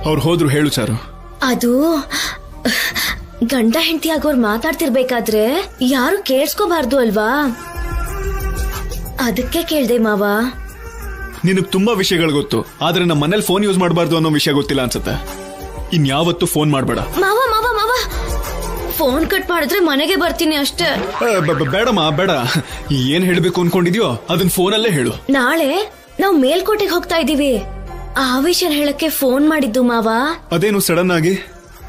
ಅವ್ರು ಹೋದ್ರು, ಹೇಳು ಚಾರು. ಅದು ಗಂಡ ಹೆಂಡತಿ ಆಗೋರ್ ಮಾತಾಡ್ತಿರ್ಬೇಕಾದ್ರೆ ಯಾರು ಕೇಳಿಸ್ಕೋಬಾರ್ದು ಅಲ್ವಾ, ಅದಕ್ಕೆ ಕೇಳ್ದೆ ಮಾವ. ನಿನಗ್ ತುಂಬಾ ವಿಷಯಗಳು ಗೊತ್ತು, ಆದ್ರೆ ನಮ್ಮ ಮನೇಲಿ ಫೋನ್ ಯೂಸ್ ಮಾಡಬಾರ್ದು ಅನ್ನೋ ವಿಷಯ ಗೊತ್ತಿಲ್ಲ ಅನ್ಸುತ್ತೆ. ಇನ್ಯಾವತ್ತು ಫೋನ್ ಮಾಡಬೇಡ. ಮಾವ ಮಾವ ಮಾವ, ಫೋನ್ ಕಟ್ ಮಾಡಿದ್ರೆ ಮನೆಗೆ ಬರ್ತೀನಿ ಅಷ್ಟೇ. ಬೇಡಮ್ಮ ಬೇಡ. ಏನ್ ಹೇಳ್ಬೇಕು ಅನ್ಕೊಂಡಿದ್ಯೋ ಅದನ್ನ ಫೋನಲ್ಲೇ ಹೇಳು. ನಾಳೆ ನಾವ್ ಮೇಲ್ಕೋಟೆಗೆ ಹೋಗ್ತಾ ಇದೀವಿ, ಆ ವಿಷಯ ಹೇಳಕ್ಕೆ ಫೋನ್ ಮಾಡಿದ್ದು ಮಾವ. ಅದೇನು ಸಡನ್ ಆಗಿ?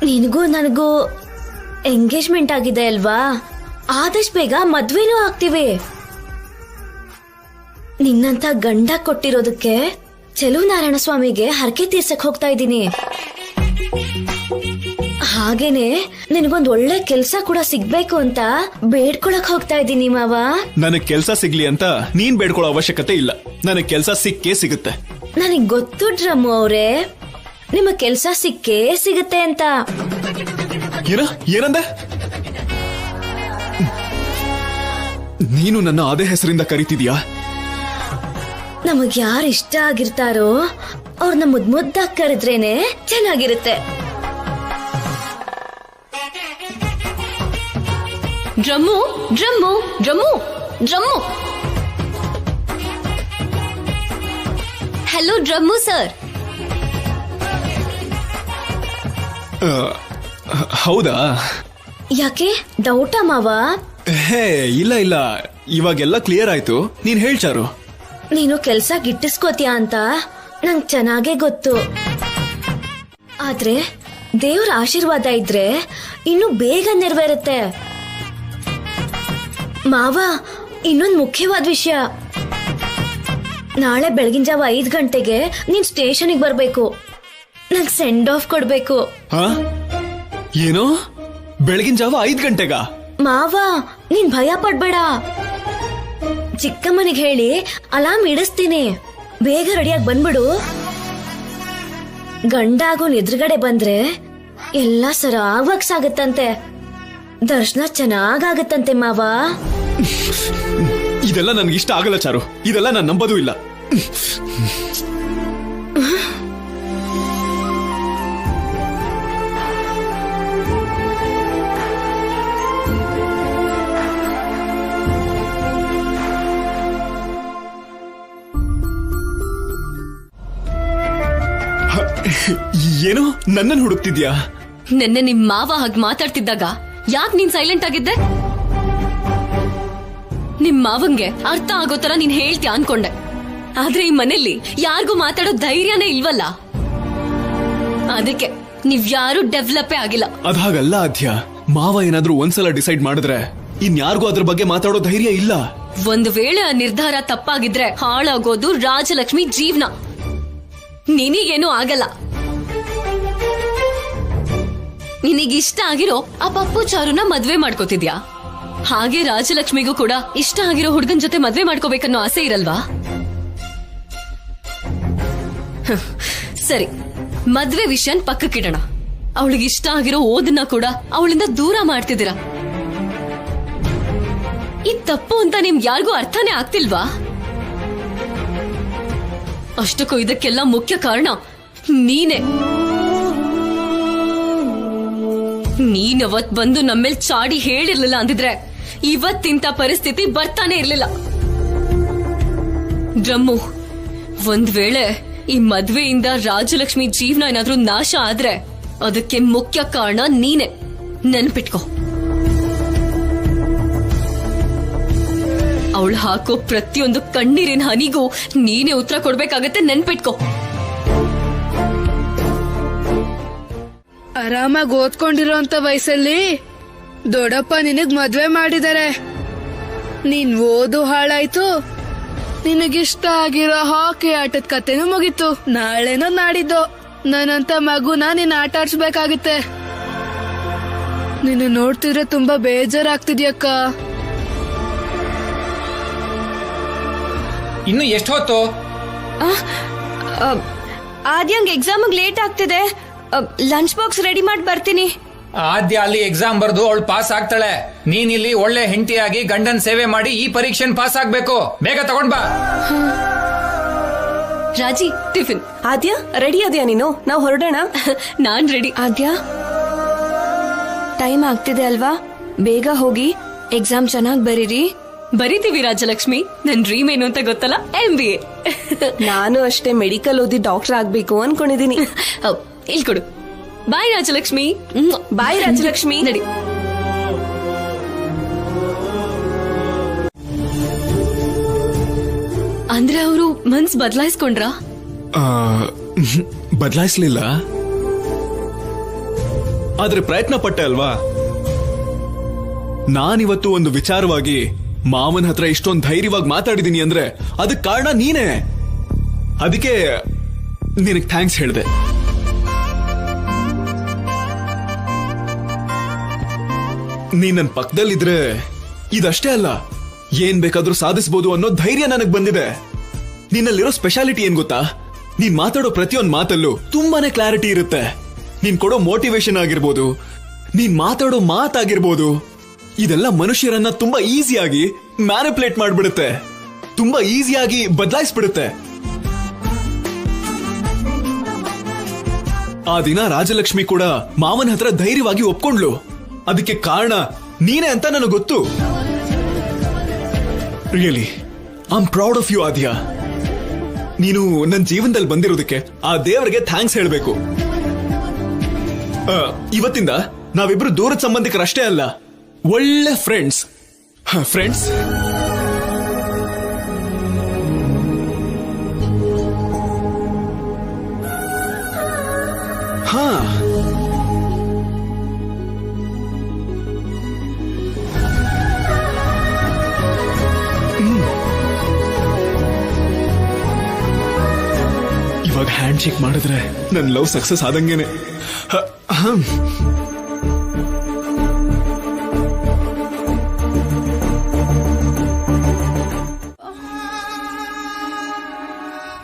ನಿನಗೂ ನನಗೂ ಎಂಗೇಜ್ಮೆಂಟ್ ಆಗಿದೆ ಅಲ್ವಾ, ಆದಷ್ಟು ಬೇಗ ಮದ್ವೆನೂ ಆಗ್ತೀವಿ. ನಿನ್ನಂತ ಗಂಡ ಕೊಟ್ಟಿರೋದಕ್ಕೆ ಚೆಲುವನಾರಾಯಣ ಸ್ವಾಮಿಗೆ ಹರಕೆ ತೀರ್ಸಕ್ ಹೋಗ್ತಾ ಇದ್ದೀನಿ. ಹಾಗೇನೆ ನಿನಗೊಂದ್ ಒಳ್ಳೆ ಕೆಲ್ಸ ಕೂಡ ಸಿಗ್ಬೇಕು ಅಂತ ಬೇಡ್ಕೊಳಕ್ ಹೋಗ್ತಾ ಇದ್ದೀನಿ ಮಾವ. ನನಗ್ ಕೆಲ್ಸ ಸಿಗ್ಲಿ ಅಂತ ನೀನ್ ಬೇಡ್ಕೊಳ್ಳೋ ಅವಶ್ಯಕತೆ ಇಲ್ಲ, ನನಗ್ ಕೆಲ್ಸ ಸಿಕ್ಕೇ ಸಿಗುತ್ತೆ. ನನಗ್ ಗೊತ್ತು ಡ್ರಮ್ಮು ಅವ್ರೆ, ನಿಮ್ಮ ಕೆಲ್ಸ ಸಿಕ್ಕೇ ಸಿಗುತ್ತೆ ಅಂತ. ಏನಂದೆ? ನೀನು ನನ್ನ ಅದೇ ಹೆಸರಿಂದ ಕರಿತಿದ್ಯಾ? ನಮಗ್ ಯಾರು ಇಷ್ಟ ಆಗಿರ್ತಾರೋ ಅವ್ರನ್ನ ಮುದ್ದಾಗಿ ಕರೆದ್ರೇನೆ ಚೆನ್ನಾಗಿರುತ್ತೆ. Drum drum drum drum. Hello drum sir. ಹೌದಾ? ಯಾಕೆ ಡೌಟಾ ಮಾವ? ಹೇ ಇಲ್ಲ ಇಲ್ಲ, ಇವಾಗೆಲ್ಲ ಕ್ಲಿಯರ್ ಆಯ್ತು. ನೀನ್ ಹೇಳ್ಚಾರು. ನೀನು ಕೆಲ್ಸ ಗಿಟ್ಟಿಸ್ಕೋತೀಯ ಅಂತ ನಂಗ್ ಚೆನ್ನಾಗೇ ಗೊತ್ತು, ಆದ್ರೆ ದೇವ್ರ ಆಶೀರ್ವಾದ ಇದ್ರೆ ಇನ್ನು ಬೇಗ ನೆರವೇರುತ್ತೆ ಮಾವ. ಇನ್ನೊಂದು ಮುಖ್ಯವಾದ ವಿಷಯ, ನಾಳೆ ಬೆಳಗಿನ ಜಾವ 5 ಗಂಟೆಗೆ ನೀನ್ ಸ್ಟೇಷನ್ಗೆ ಬರ್ಬೇಕು, ನಂಗ್ ಸೆಂಡ್ ಆಫ್ ಕೊಡ್ಬೇಕು. ಏನು? ಬೆಳಗಿನ ಜಾವ 5 ಗಂಟೆಗ? ಮಾವ ನೀನ್ ಭಯ ಪಡ್ಬೇಡ, ಚಿಕ್ಕಮ್ಮನಿಗೆ ಹೇಳಿ ಅಲಾರ್ಮ್ ಇಡಿಸ್ತೀನಿ, ಬೇಗ ರೆಡಿಯಾಗಿ ಬಂದ್ಬಿಡು. ಗಂಡಾಗೋನ್ ಎದುರುಗಡೆ ಬಂದ್ರೆ ಎಲ್ಲ ಸರಾಗವಾಗಿ ಸಾಗತ್ತಂತೆ, ದರ್ಶನ ಚೆನ್ನಾಗಾಗತ್ತಂತೆ ಮಾವ. ಇದೆಲ್ಲ ನನ್ಗೆ ಇಷ್ಟ ಆಗಲ್ಲ ಚಾರು, ಇದೆಲ್ಲ ನಾನು ನಂಬೋದೂ ಇಲ್ಲ. ಏನು ನನ್ನನ್ನು ಹುಡುಕ್ತಿದ್ಯಾ? ನೆನ್ನೆ ನಿಮ್ ಮಾವ ಹಾಗೆ ಮಾತಾಡ್ತಿದ್ದಾಗ ಯಾಕೆ ನೀನ್ ಸೈಲೆಂಟ್ ಆಗಿದ್ದೆ? ನಿಮ್ ಮಾವಂಗೆ ಅರ್ಥ ಆಗೋ ತರ ನೀನ್ ಹೇಳ್ತೀಯ ಅನ್ಕೊಂಡೆ, ಆದ್ರೆ ಈ ಮನೆಯಲ್ಲಿ ಯಾರಿಗೂ ಮಾತಾಡೋ ಧೈರ್ಯನೇ ಇಲ್ವಲ್ಲ, ಅದಕ್ಕೆ ನೀವ್ ಯಾರು ಡೆವಲಪೇ ಆಗಿಲ್ಲ. ಅದಾಗಲ್ಲ ಅಧ್ಯ, ಮಾವ ಏನಾದ್ರೂ ಒಂದ್ಸಲ ಡಿಸೈಡ್ ಮಾಡಿದ್ರೆ ಇನ್ಯಾರಿಗೂ ಅದ್ರ ಬಗ್ಗೆ ಮಾತಾಡೋ ಧೈರ್ಯ ಇಲ್ಲ. ಒಂದು ವೇಳೆ ಆ ನಿರ್ಧಾರ ತಪ್ಪಾಗಿದ್ರೆ ಹಾಳಾಗೋದು ರಾಜಲಕ್ಷ್ಮಿ ಜೀವನ, ನಿನಗೇನು ಆಗಲ್ಲ. ನಿನಗಿಷ್ಟ ಆಗಿರೋ ಆ ಪಪ್ಪು ಚಾರುನ ಮದ್ವೆ ಮಾಡ್ಕೋತಿದ್ಯಾ, ಹಾಗೆ ರಾಜಲಕ್ಷ್ಮಿಗೂ ಕೂಡ ಇಷ್ಟ ಆಗಿರೋ ಹುಡುಗನ್ ಜೊತೆ ಮದ್ವೆ ಮಾಡ್ಕೋಬೇಕನ್ನೋ ಆಸೆ ಇರಲ್ವಾ? ಸರಿ, ಮದ್ವೆ ವಿಷಯನ್ ಪಕ್ಕಕ್ಕಿಡೋಣ. ಅವಳಿಗೆ ಇಷ್ಟ ಆಗಿರೋ ಓದನ್ನ ಕೂಡ ಅವಳಿಂದ ದೂರ ಮಾಡ್ತಿದ್ದೀರಾ. ಇದ್ ತಪ್ಪು ಅಂತ ನಿಮ್ಗೆ ಯಾರಿಗೂ ಅರ್ಥನೇ ಆಗ್ತಿಲ್ವಾ? ಅಷ್ಟಕ್ಕೂ ಇದಕ್ಕೆಲ್ಲ ಮುಖ್ಯ ಕಾರಣ ನೀನೇ. ನೀನವತ್ ಬಂದು ನಮ್ಮೇಲ್ ಚಾಡಿ ಹೇಳಿರ್ಲಿಲ್ಲ ಅಂದಿದ್ರೆ ಇವತ್ತಿಂತ ಪರಿಸ್ಥಿತಿ ಬರ್ತಾನೆ ಇರ್ಲಿಲ್ಲ. ಡ್ರಮ್ಮು, ಒಂದ್ ವೇಳೆ ಈ ಮದ್ವೆಯಿಂದ ರಾಜಲಕ್ಷ್ಮಿ ಜೀವನ ಏನಾದ್ರೂ ನಾಶ ಆದ್ರೆ ಅದಕ್ಕೆ ಮುಖ್ಯ ಕಾರಣ ನೀನೆ, ನೆನ್ಪಿಟ್ಕೋ. ಅವಳು ಹಾಕೋ ಪ್ರತಿಯೊಂದು ಕಣ್ಣೀರಿನ ಹನಿಗೂ ನೀನೇ ಉತ್ತರ ಕೊಡ್ಬೇಕಾಗತ್ತೆ, ನೆನ್ಪಿಟ್ಕೋ. ಆರಾಮಾಗಿ ಓದ್ಕೊಂಡಿರೋಂತ ವಯಸ್ಸಲ್ಲಿ ದೊಡ್ಡಪ್ಪ ನಿನಗ್ ಮದ್ವೆ ಮಾಡಿದಾರೆ. ನೀನ್ ಓದು ಹಾಳಾಯ್ತು, ನಿನಗಿಷ್ಟ ಆಗಿರೋ ಹಾಕಿ ಆಟದ ಕತೆನೂ ಮುಗೀತು. ನಾಳೆನೋ ನಾಡಿದ್ದು ನನ್ನಂತ ಮಗುನ ನೀನ್ ಆಟ ಆಡ್ಸ್ಬೇಕಾಗತ್ತೆ. ನಿನ್ನ ನೋಡ್ತಿದ್ರೆ ತುಂಬಾ ಬೇಜಾರಾಗ್ತಿದ್ಯಕ್ಕ. ಇನ್ನು ಎಷ್ಟು ಹೊತ್ತು? ಆದ್ಯಂಗ್ ಎಕ್ಸಾಮ್ ಲೇಟ್ ಆಗ್ತಿದೆ. ಲಂಚ್ ಬಾಕ್ಸ್ ರೆಡಿ ಮಾಡಿ ಬರ್ತೀನಿ. ಆದ್ಯ ಅಲ್ಲಿ ಎಕ್ಸಾಮ್ ಬರ್ದು ಅವಳು ಪಾಸ್ ಆಗ್ತಾಳೆ. ನೀನ್ ಇಲ್ಲಿ ಒಳ್ಳೆ ಹೆಂಡತಿಯಾಗಿ ಗಂಡನ್ ಸೇವೆ ಮಾಡಿ ಈ ಪರೀಕ್ಷೆನ್ ಪಾಸ್ ಆಗ್ಬೇಕು. ಬೇಗ ತಗೊಂಡ್ ಬಾ. ರಾಜಿ, ಟಿಫಿನ್. ಆದ್ಯ ರೆಡಿ ಆದ್ಯಾ ನೀನು? ನಾವು ಹೊರಡೋಣ. ನಾನ್ ರೆಡಿ. ಆದ್ಯ ಟೈಮ್ ಆಗ್ತಿದೆ ಅಲ್ವಾ, ಬೇಗ ಹೋಗಿ ಎಕ್ಸಾಮ್ ಚೆನ್ನಾಗಿ ಬರೀರಿ. ಬರೀತೀವಿ ರಾಜಲಕ್ಷ್ಮಿ. ನನ್ ಡ್ರೀಮ್ ಏನು ಅಂತ ಗೊತ್ತಲ್ಲ, MBA. ನಾನು ಅಷ್ಟೇ ಮೆಡಿಕಲ್ ಓದಿ ಡಾಕ್ಟರ್ ಆಗ್ಬೇಕು ಅನ್ಕೊಂಡಿದೀನಿ. ಇಲ್ಲಿ ಕೊಡು. ಬಾಯ್ ರಾಜಲಕ್ಷ್ಮಿ. ಬಾಯ್ ರಾಜಲಕ್ಷ್ಮಿ. ನಡಿ. ಅಂದ್ರೆ ಅವರು ಮನ್ಸ್ ಬದಲಾಯಿಸ್ಕೊಂಡ್ರ? ಬದಲಾಯಿಸ್ಲಿಲ್ಲ, ಆದ್ರೆ ಪ್ರಯತ್ನ ಪಟ್ಟೆ ಅಲ್ವಾ. ನಾನಿವತ್ತು ಒಂದು ವಿಚಾರವಾಗಿ ಮಾವನ ಹತ್ರ ಇಷ್ಟೊಂದು ಧೈರ್ಯವಾಗಿ ಮಾತಾಡಿದೀನಿ ಅಂದ್ರೆ ಅದಕ್ಕೆ ಕಾರಣ ನೀನೇ. ಅದಕ್ಕೆ ನಿನಗೆ ಥ್ಯಾಂಕ್ಸ್ ಹೇಳಿದೆ. ನೀನ್ ನನ್ನ ಪಕ್ಕದಲ್ಲಿದ್ರೆ ಇದಷ್ಟೇ ಅಲ್ಲ, ಏನ್ ಬೇಕಾದ್ರೂ ಸಾಧಿಸಬಹುದು ಅನ್ನೋ ಧೈರ್ಯ ನನಗ್ ಬಂದಿದೆ. ನಿನ್ನಲ್ಲಿರೋ ಸ್ಪೆಷಾಲಿಟಿ ಏನ್ ಗೊತ್ತಾ? ನೀನ್ ಮಾತಾಡೋ ಪ್ರತಿಯೊಂದು ಮಾತಲ್ಲೂ ತುಂಬಾನೇ ಕ್ಲಾರಿಟಿ ಇರುತ್ತೆ. ನೀನ್ ಕೊಡೋ ಮೋಟಿವೇಶನ್ ಆಗಿರ್ಬೋದು, ನೀನ್ ಮಾತಾಡೋ ಮಾತಾಗಿರ್ಬೋದು, ಇದೆಲ್ಲ ಮನುಷ್ಯರನ್ನ ತುಂಬಾ ಈಸಿಯಾಗಿ ಮ್ಯಾನಿಪುಲೇಟ್ ಮಾಡ್ಬಿಡುತ್ತೆ, ತುಂಬಾ ಈಸಿಯಾಗಿ ಬದಲಾಯಿಸ್ಬಿಡುತ್ತೆ. ಆ ದಿನ ರಾಜಲಕ್ಷ್ಮಿ ಕೂಡ ಮಾವನ ಹತ್ರ ಧೈರ್ಯವಾಗಿ ಒಪ್ಕೊಂಡ್ಲು. ಅದಕ್ಕೆ ಕಾರಣ ನೀನೇ ಅಂತ ನನಗೆ ಗೊತ್ತು. Really I am proud of you Aadya. ನೀನು ನನ್ನ ಜೀವನದಲ್ಲಿ ಬಂದಿರೋದಕ್ಕೆ ಆ ದೇವರಿಗೆ ಥ್ಯಾಂಕ್ಸ್ ಹೇಳಬೇಕು. ಇವತ್ತಿಂದ ನಾವಿಬ್ರು ದೂರದ ಸಂಬಂಧಿಕರಷ್ಟೇ ಅಲ್ಲ, ಒಳ್ಳೆ ಫ್ರೆಂಡ್ಸ್. ಫ್ರೆಂಡ್ಸ್. ಹಾ, ಇವಾಗ ಹ್ಯಾಂಡ್ ಶೇಕ್ ಮಾಡಿದ್ರೆ ನನ್ನ ಲವ್ ಸಕ್ಸಸ್ ಆದಂಗೇನೆ.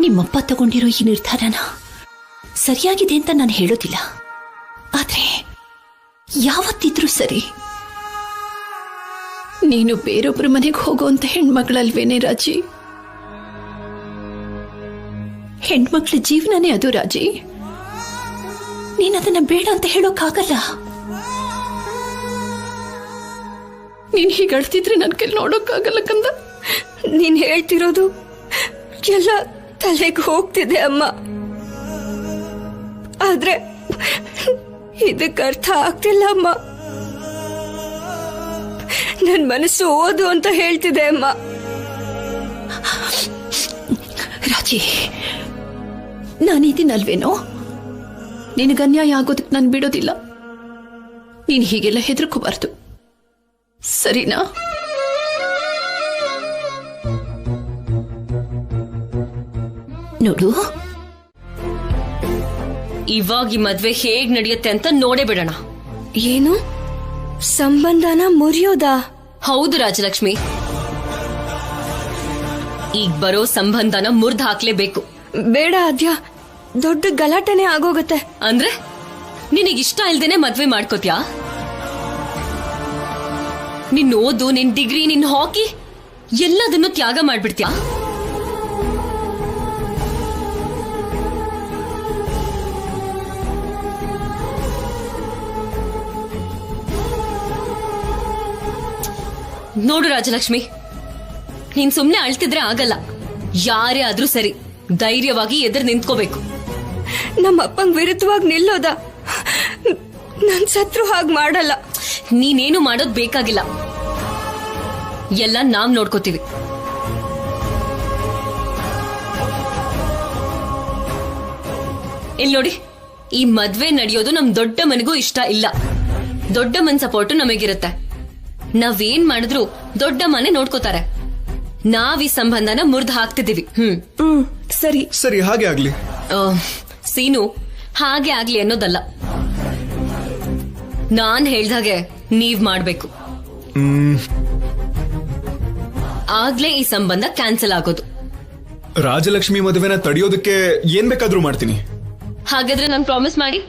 ನಿಮ್ಮಪ್ಪ ತಗೊಂಡಿರೋ ಈ ನಿರ್ಧಾರನ ಸರಿಯಾಗಿದೆ ಅಂತ ನಾನು ಹೇಳೋದಿಲ್ಲ, ಆದ್ರೆ ಯಾವತ್ತಿದ್ರೂ ಸರಿ ನೀನು ಬೇರೊಬ್ಬರ ಮನೆಗೆ ಹೋಗುವಂತ ಹೆಣ್ಮಗಳಲ್ವೇನೆ ರಾಜಿ. ಹೆಣ್ಮಕ್ಳ ಜೀವನನೇ ಅದು ರಾಜಿ. ನೀನದನ್ನ ಬೇಡ ಅಂತ ಹೇಳೋಕ್ಕಾಗಲ್ಲ. ನೀನ್ ಹೀಗಳ್ತಿದ್ರೆ ನನ್ ಕೈಲಿ ನೋಡೋಕ್ಕಾಗಲ್ಲ ಕಂದ. ನೀನ್ ಹೇಳ್ತಿರೋದು ಎಲ್ಲ ತಲೆಗೆ ಹೋಗ್ತಿದೆ ಅಮ್ಮ, ಆದ್ರೆ ಇದಕ್ಕೆ ಅರ್ಥ ಆಗ್ತಿಲ್ಲ ಅಮ್ಮ. ನನ್ ಮನಸ್ಸು ಓದು ಅಂತ ಹೇಳ್ತಿದೆ ಅಮ್ಮ. ರಾಜಿ, ನಾನಿದ್ದೀನಲ್ವೇನೋ, ನಿನಗನ್ಯಾಯ ಆಗೋದಕ್ಕೆ ನಾನು ಬಿಡೋದಿಲ್ಲ. ನೀನು ಹೀಗೆಲ್ಲ ಹೆದರ್ಕೋಬಾರ್ದು, ಸರಿನಾ? ನೋಡು, ಇವಾಗ ಈ ಮದ್ವೆ ಹೇಗ್ ನಡೆಯುತ್ತೆ ಅಂತ ನೋಡೇ ಬಿಡೋಣ. ಏನು ಸಂಬಂಧನ ಮುರಿಯೋದಾ? ಹೌದು ರಾಜಲಕ್ಷ್ಮಿ, ಈಗ ಬರೋ ಸಂಬಂಧನ ಮುರಿದು ಹಾಕ್ಲೇಬೇಕು. ಬೇಡ ಆದ್ಯ, ದೊಡ್ಡ ಗಲಾಟೆನೆ ಆಗೋಗತ್ತೆ. ಅಂದ್ರೆ ನಿನಗಿಷ್ಟ ಇಲ್ದೇನೆ ಮದ್ವೆ ಮಾಡ್ಕೋತ್ಯಾ? ನಿನ್ ಓದು, ನಿನ್ ಡಿಗ್ರಿ, ನಿನ್ ಹಾಕಿ ಎಲ್ಲದನ್ನು ತ್ಯಾಗ ಮಾಡ್ಬಿಡ್ತ್ಯಾ? ನೋಡು ರಾಜಲಕ್ಷ್ಮಿ, ನೀನ್ ಸುಮ್ನೆ ಅಳ್ತಿದ್ರೆ ಆಗಲ್ಲ. ಯಾರೇ ಆದ್ರೂ ಸರಿ, ಧೈರ್ಯವಾಗಿ ಎದುರು ನಿಂತ್ಕೋಬೇಕು. ನಮ್ಮ ಅಪ್ಪಂಗ್ ವಿರುದ್ಧವಾಗಿ ನಿಲ್ಲೋದ? ನನ್ ಸತ್ರು ಹಾಗೆ ಮಾಡಲ್ಲ. ನೀನೇನು ಮಾಡೋದ್ ಬೇಕಾಗಿಲ್ಲ, ಎಲ್ಲ ನಾವ್ ನೋಡ್ಕೋತೀವಿ. ಇಲ್ಲಿ ನೋಡಿ, ಈ ಮದ್ವೆ ನಡೆಯೋದು ನಮ್ ದೊಡ್ಡ ಮನೆಗೂ ಇಷ್ಟ ಇಲ್ಲ. ದೊಡ್ಡ ಮನ್ ಸಪೋರ್ಟ್ ನಮಗಿರುತ್ತೆ. ನಾವೇನ್ ಮಾಡಿದ್ರು ದೊಡ್ಡ ಮನೆ ನೋಡ್ಕೋತಾರೆ. ನಾವ್ ಈ ಸಂಬಂಧನ ಮುರಿದು ಹಾಕ್ತಿದೀವಿ. ಸರಿ ಸರಿ, ಹಾಗೆ ಆಗ್ಲಿ. ಸೀನು, ಹಾಗೆ ಆಗ್ಲಿ ಅನ್ನೋದಲ್ಲ, ನಾನ್ ಹೇಳ್ದಾಗೆ ನೀವ್ ಮಾಡ್ಬೇಕು. ಆಗ್ಲೇ ಈ ಸಂಬಂಧ ಕ್ಯಾನ್ಸಲ್ ಆಗೋದು. ರಾಜಲಕ್ಷ್ಮಿ ಮದುವೆನ ತಡೆಯೋದಕ್ಕೆ ಏನ್ ಬೇಕಾದ್ರೂ ಮಾಡ್ತೀನಿ. ಹಾಗಾದ್ರೆ ನಾನು ಪ್ರಾಮಿಸ್ ಮಾಡಿ.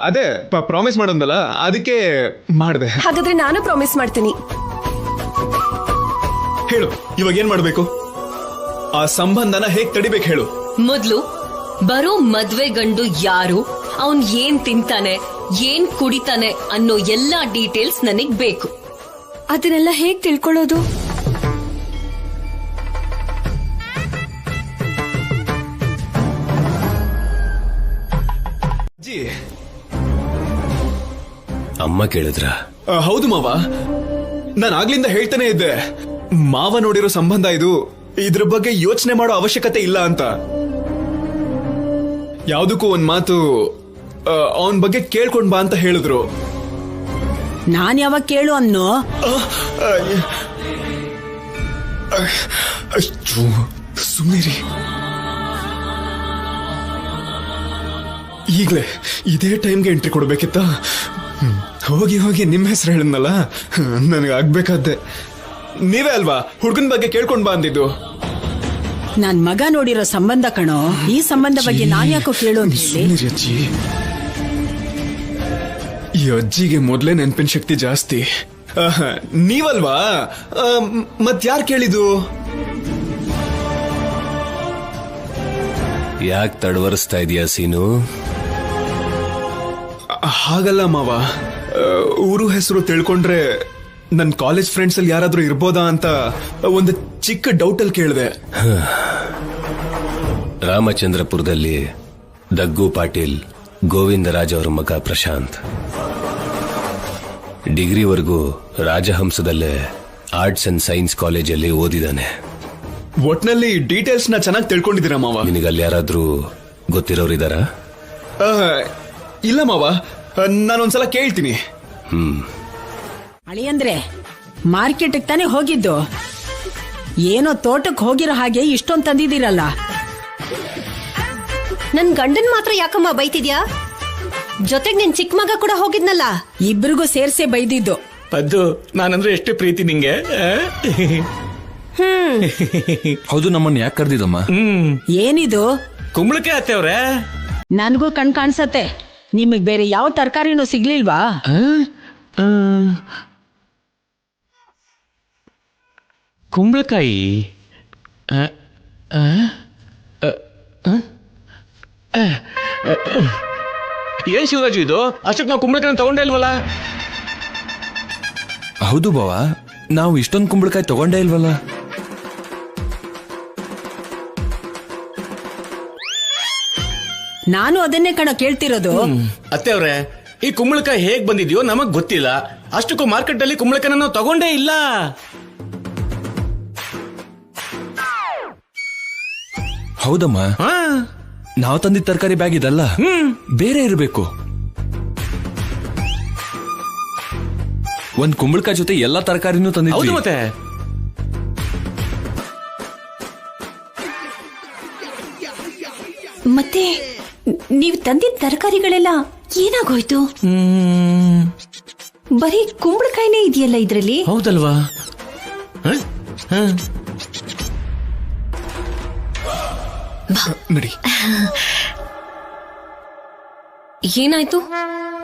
ಅದೇ ಪ್ರಾಮಿಸ್ ಮಾಡೋದಲ್ಲ, ಅದಕ್ಕೆ ಮಾಡಿದೆ. ಹಾಗಾದ್ರೆ ನಾನು ಪ್ರಾಮಿಸ್ ಮಾಡ್ತೀನಿ. ಹೇಳು, ಇವಾಗ ಏನ್ ಮಾಡ್ಬೇಕು? ಆ ಸಂಬಂಧನ ಹೇಗ್ ತಡಿಬೇಕು ಹೇಳು. ಮೊದ್ಲು ಬರೋ ಮದ್ವೆ ಗಂಡು ಯಾರು, ಅವನ್ ಏನ್ ತಿಂತಾನೆ, ಏನ್ ಕುಡಿತಾನೆ ಅನ್ನೋ ಎಲ್ಲಾ ಡೀಟೇಲ್ಸ್ ನನಗ್ ಬೇಕು. ಅದನ್ನೆಲ್ಲ ಹೇಗ್ ತಿಳ್ಕೊಳ್ಳೋದು? ಅಮ್ಮ ಕೇಳಿದ್ರ? ಹೌದು ಮಾವ, ನಾನು ಆಗ್ಲಿಂದ ಹೇಳ್ತಾನೆ ಇದ್ದೆ, ಮಾವ ನೋಡಿರೋ ಸಂಬಂಧ ಇದು, ಇದ್ರ ಬಗ್ಗೆ ಯೋಚನೆ ಮಾಡೋ ಅವಶ್ಯಕತೆ ಇಲ್ಲ ಅಂತ. ಯಾವ್ದಕ್ಕೂ ಒಂದ್ ಮಾತು ಅವನ್ ಬಗ್ಗೆ ಕೇಳ್ಕೊಂಡ್ ಬಾ ಅಂತ ಹೇಳಿದ್ರು. ನಾನ್ ಯಾವಾಗ ಕೇಳು ಅನ್ನೋ? ಸುಮ್ಮನಿರಿ. ಈಗ್ಲೇ ಇದೇ ಟೈಮ್ಗೆ ಎಂಟ್ರಿ ಕೊಡ್ಬೇಕಿತ್ತ? ಹೋಗಿ ಹೋಗಿ ನಿಮ್ಮ ಹೆಸರು ಹೇಳಿದ್ನಲ್ಲ, ನನಗೆ ಆಗ್ಬೇಕಾದ್ದೆ. ನೀವೇ ಅಲ್ವಾ ಹುಡುಗನ ಬಗ್ಗೆ ಕೇಳ್ಕೊಂಡ್ ಬಾ ಅಂದಿದ್ದು? ನನ್ ಮಗ ನೋಡಿರೋ ಸಂಬಂಧ ಕಣೋ, ಈ ಸಂಬಂಧ ಬಗ್ಗೆ ನಾನ್ ಯಾಕೋ ಕೇಳು ಅಂತ ಹೇಳಿ. ಅಜ್ಜಿ, ಈ ಅಜ್ಜಿಗೆ ಮೊದ್ಲೇ ನೆನಪಿನ ಶಕ್ತಿ ಜಾಸ್ತಿ. ನೀವಲ್ವಾ? ಮತ್ಯಾರು ಕೇಳಿದ್ದು? ಯಾಕೆ ತಡವರಿಸ್ತಾ ಇದೀಯಾ ಸೀನು? ಹಾಗಲ್ಲ ಮಾವ, ಊರು ಹೆಸರು ತಿಳ್ಕೊಂಡ್ರೆ ನನ್ ಕಾಲೇಜ್ ಫ್ರೆಂಡ್ಸ್ ಅಲ್ಲಿ ಯಾರಾದ್ರೂ ಇರ್ಬೋದಾ ಅಂತ ಒಂದು ಚಿಕ್ಕ ಡೌಟ್ ಅಲ್ಲಿ ಕೇಳಿದೆ. ರಾಮಚಂದ್ರಪುರದಲ್ಲಿ ದಗ್ಗು ಪಾಟೀಲ್, ಗೋವಿಂದರಾಜ್ ಅವರ ಮಗ ಪ್ರಶಾಂತ್ ಡಿಗ್ರಿವರೆಗೂ ರಾಜಹಂಸದಲ್ಲೇ ಆರ್ಟ್ಸ್ ಅಂಡ್ ಸೈನ್ಸ್ ಕಾಲೇಜಲ್ಲಿ ಓದಿದಾನೆ. ಒಟ್ನಲ್ಲಿ ಡೀಟೇಲ್ಸ್ ನ ಚೆನ್ನಾಗಿ ತಿಳ್ಕೊಂಡಿದ್ದೀರಾ ಮಾವ. ನಿನಗಲ್ಲಿ ಯಾರಾದ್ರೂ ಗೊತ್ತಿರೋರಿದಾರ? ಇಲ್ಲ ಮಾವ, ನಾನೊಂದ್ಸಲ ಕೇಳ್ತೀನಿ. ಅಳಿಯಂದ್ರೆ ಮಾರ್ಕೆಟ್ ತಾನೇ ಹೋಗಿದ್ದು, ಏನೋ ತೋಟಕ್ಕೆ ಹೋಗಿರೋ ಹಾಗೆ ಇಷ್ಟೊಂದು ತಂದಿದ್ದೀರಲ್ಲ. ನನ್ ಗಂಡನ್ ಮಾತ್ರ ಯಾಕಮ್ಮ ಬೈತಿದ್ಯಾ? ಜೊತೆಗ್ ನಿನ್ ಚಿಕ್ಕ ಮಗ ಕೂಡ ಹೋಗಿದ್ನಲ್ಲ. ಇಬ್ರಿಗೂ ಸೇರ್ಸೆ ಬೈದಿದ್ದು. ಪದ್ದು, ನಾನಂದ್ರೆ ಎಷ್ಟು ಪ್ರೀತಿ ನಿಂಗೆ. ಹೌದು, ನಮ್ಮನ್ನ ಯಾಕೆ ಕರ್ದಿದಮ್ಮ? ಏನಿದು? ಕುಂಬಳಕಾಯಿ ಅತ್ತೆವ್ರೆ. ನನಗೂ ಕಣ್ ಕಾಣಿಸತ್ತೆ. ನಿಮಗ್ ಬೇರೆ ಯಾವ ತರಕಾರಿನೂ ಸಿಗ್ಲಿಲ್ವಾ? ಕುಂಬಳಕಾಯಿ? ಏನ್ ಶಿವರಾಜು ಇದು? ಅಷ್ಟಕ್ಕೆ ನಾವು ಕುಂಬಳಕಾಯಿ ತಗೊಂಡೇ ಇಲ್ವಲ್ಲ? ಹೌದು ಬಾವ, ನಾವು ಇಷ್ಟೊಂದು ಕುಂಬಳಕಾಯಿ ತಗೊಂಡೇ ಇಲ್ವಲ್ಲ. ನಾನು ಅದನ್ನೇ ಕಣ ಕೇಳ್ತಿರೋದು. ಅತ್ತೆವ್ರೆ, ಈ ಕುಂಬಳಕಾಯಿ ಹೇಗ್ ಬಂದಿದ್ಯೋ ನಮಗ್ ಗೊತ್ತಿಲ್ಲ. ಅಷ್ಟಕ್ಕೂ ಮಾರ್ಕೆಟ್ ಅಲ್ಲಿ ಕುಂಬಳಕಾಯಿನ ನಾವು ತಗೊಂಡೇ ಇಲ್ಲ. ಹೌದಮ್ಮ, ನಾವು ತಂದಿದ್ದ ತರಕಾರಿ ಬ್ಯಾಗ್ ಇದಲ್ಲ, ಬೇರೆ ಇರಬೇಕು. ಒಂದ್ ಕುಂಬಳಕಾಯಿ ಜೊತೆ ಎಲ್ಲಾ ತರಕಾರಿನೂ ತಂದಿದ್ವಿ. ಮತ್ತೆ ಮತ್ತೆ ನೀವು ತಂದಿದ್ದ ತರಕಾರಿಗಳೆಲ್ಲ ಏನಾಗೋಯ್ತು? ಬರೀ ಕುಂಬಳಕಾಯಿನೇ ಇದೆಯಲ್ಲ ಇದ್ರಲ್ಲಿ. ಹೌದಲ್ವಾ? ನಡಿ. ಏನಾಯ್ತು?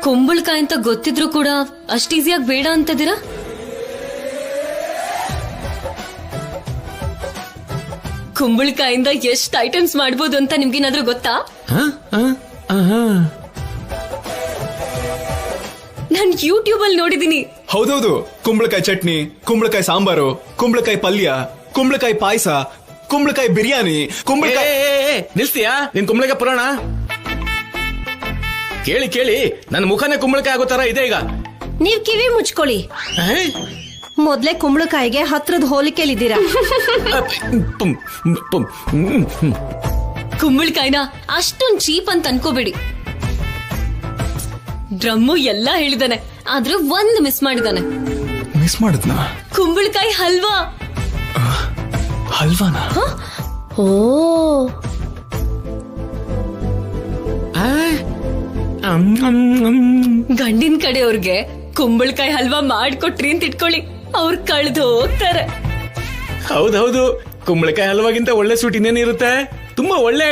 ಕುಂಬಳಕಾಯಿ ಅಂತ ಗೊತ್ತಿದ್ರು ಕೂಡ ಅಷ್ಟ್ ಈಸಿಯಾಗಿ ಬೇಡ ಅಂತದಿರಾ? ಕುಂಬಳಕಾಯಿಂದ ಎಷ್ಟ್ ಐಟಮ್ಸ್ ಮಾಡ್ಬೋದು ಅಂತ ನಿಮ್ಗೇನಾದ್ರೂ ಗೊತ್ತಾ? ನಾನ್ ಯೂಟ್ಯೂಬ್ ಅಲ್ಲಿ ನೋಡಿದೀನಿ. ಹೌದೌದು, ಕುಂಬಳಕಾಯಿ ಚಟ್ನಿ, ಕುಂಬಳಕಾಯಿ ಸಾಂಬಾರು, ಕುಂಬಳಕಾಯಿ ಪಲ್ಯ, ಕುಂಬಳಕಾಯಿ ಪಾಯಸ, ಕುಂಬಳಕಾಯಿ ಬಿರಿಯಾನಿ, ಕುಂಬಳಕಾಯಿ. ನಿಲ್ಸ್ತೀಯಾ ನಿನ್ ಕುಂಬಳಕಾಯಿ ಪುರಾಣ? ಕೇಳಿ ಕೇಳಿ ನನ್ನ ಮುಖನೇ ಕುಂಬಳಕಾಯಿ ಆಗೋ ತರ ಇದೆ ಈಗ. ನೀವ್ ಕಿವಿ ಮುಚ್ಕೊಳ್ಳಿ. ಮೊದ್ಲೇ ಕುಂಬಳಕಾಯಿಗೆ ಹತ್ರದ ಹೋಲಿಕೆಲಿದ್ದೀರಾ. ಕುಂಬಳಕಾಯಿನ ಅಷ್ಟೊಂದ್ ಚೀಪ್ ಅಂತ ಅನ್ಕೋಬೇಡಿ. ಡ್ರಮ್ಮು ಎಲ್ಲಾ ಹೇಳಿದಾನೆ, ಆದ್ರೆ ಒಂದ್ ಮಿಸ್ ಮಾಡಿದಾನೆ. ಮಿಸ್ ಮಾಡಿದ್ನ? ಕುಂಬಳಕಾಯಿ ಹಲ್ವಾ. ಹಲ್ವಾನಾ? ಓ, ಗಂಡಿನ ಕಡೆಯವ್ರಿಗೆ ಕುಂಬಳಕಾಯಿ ಹಲ್ವಾ ಮಾಡ್ಕೊಟ್ರಿ ಅಂತ ಇಟ್ಕೊಳ್ಳಿ, ಅವ್ರು ಕಳ್ದು ಹೋಗ್ತಾರೆ. ಹೌದೌದು, ಕುಂಬಳಕಾಯಿ ಹಲ್ವಾಗಿಂತ ಒಳ್ಳೆ ಸ್ವೀಟ್ ಇನ್ನೇನಿರುತ್ತೆ. ತುಂಬಾ ಒಳ್ಳೆ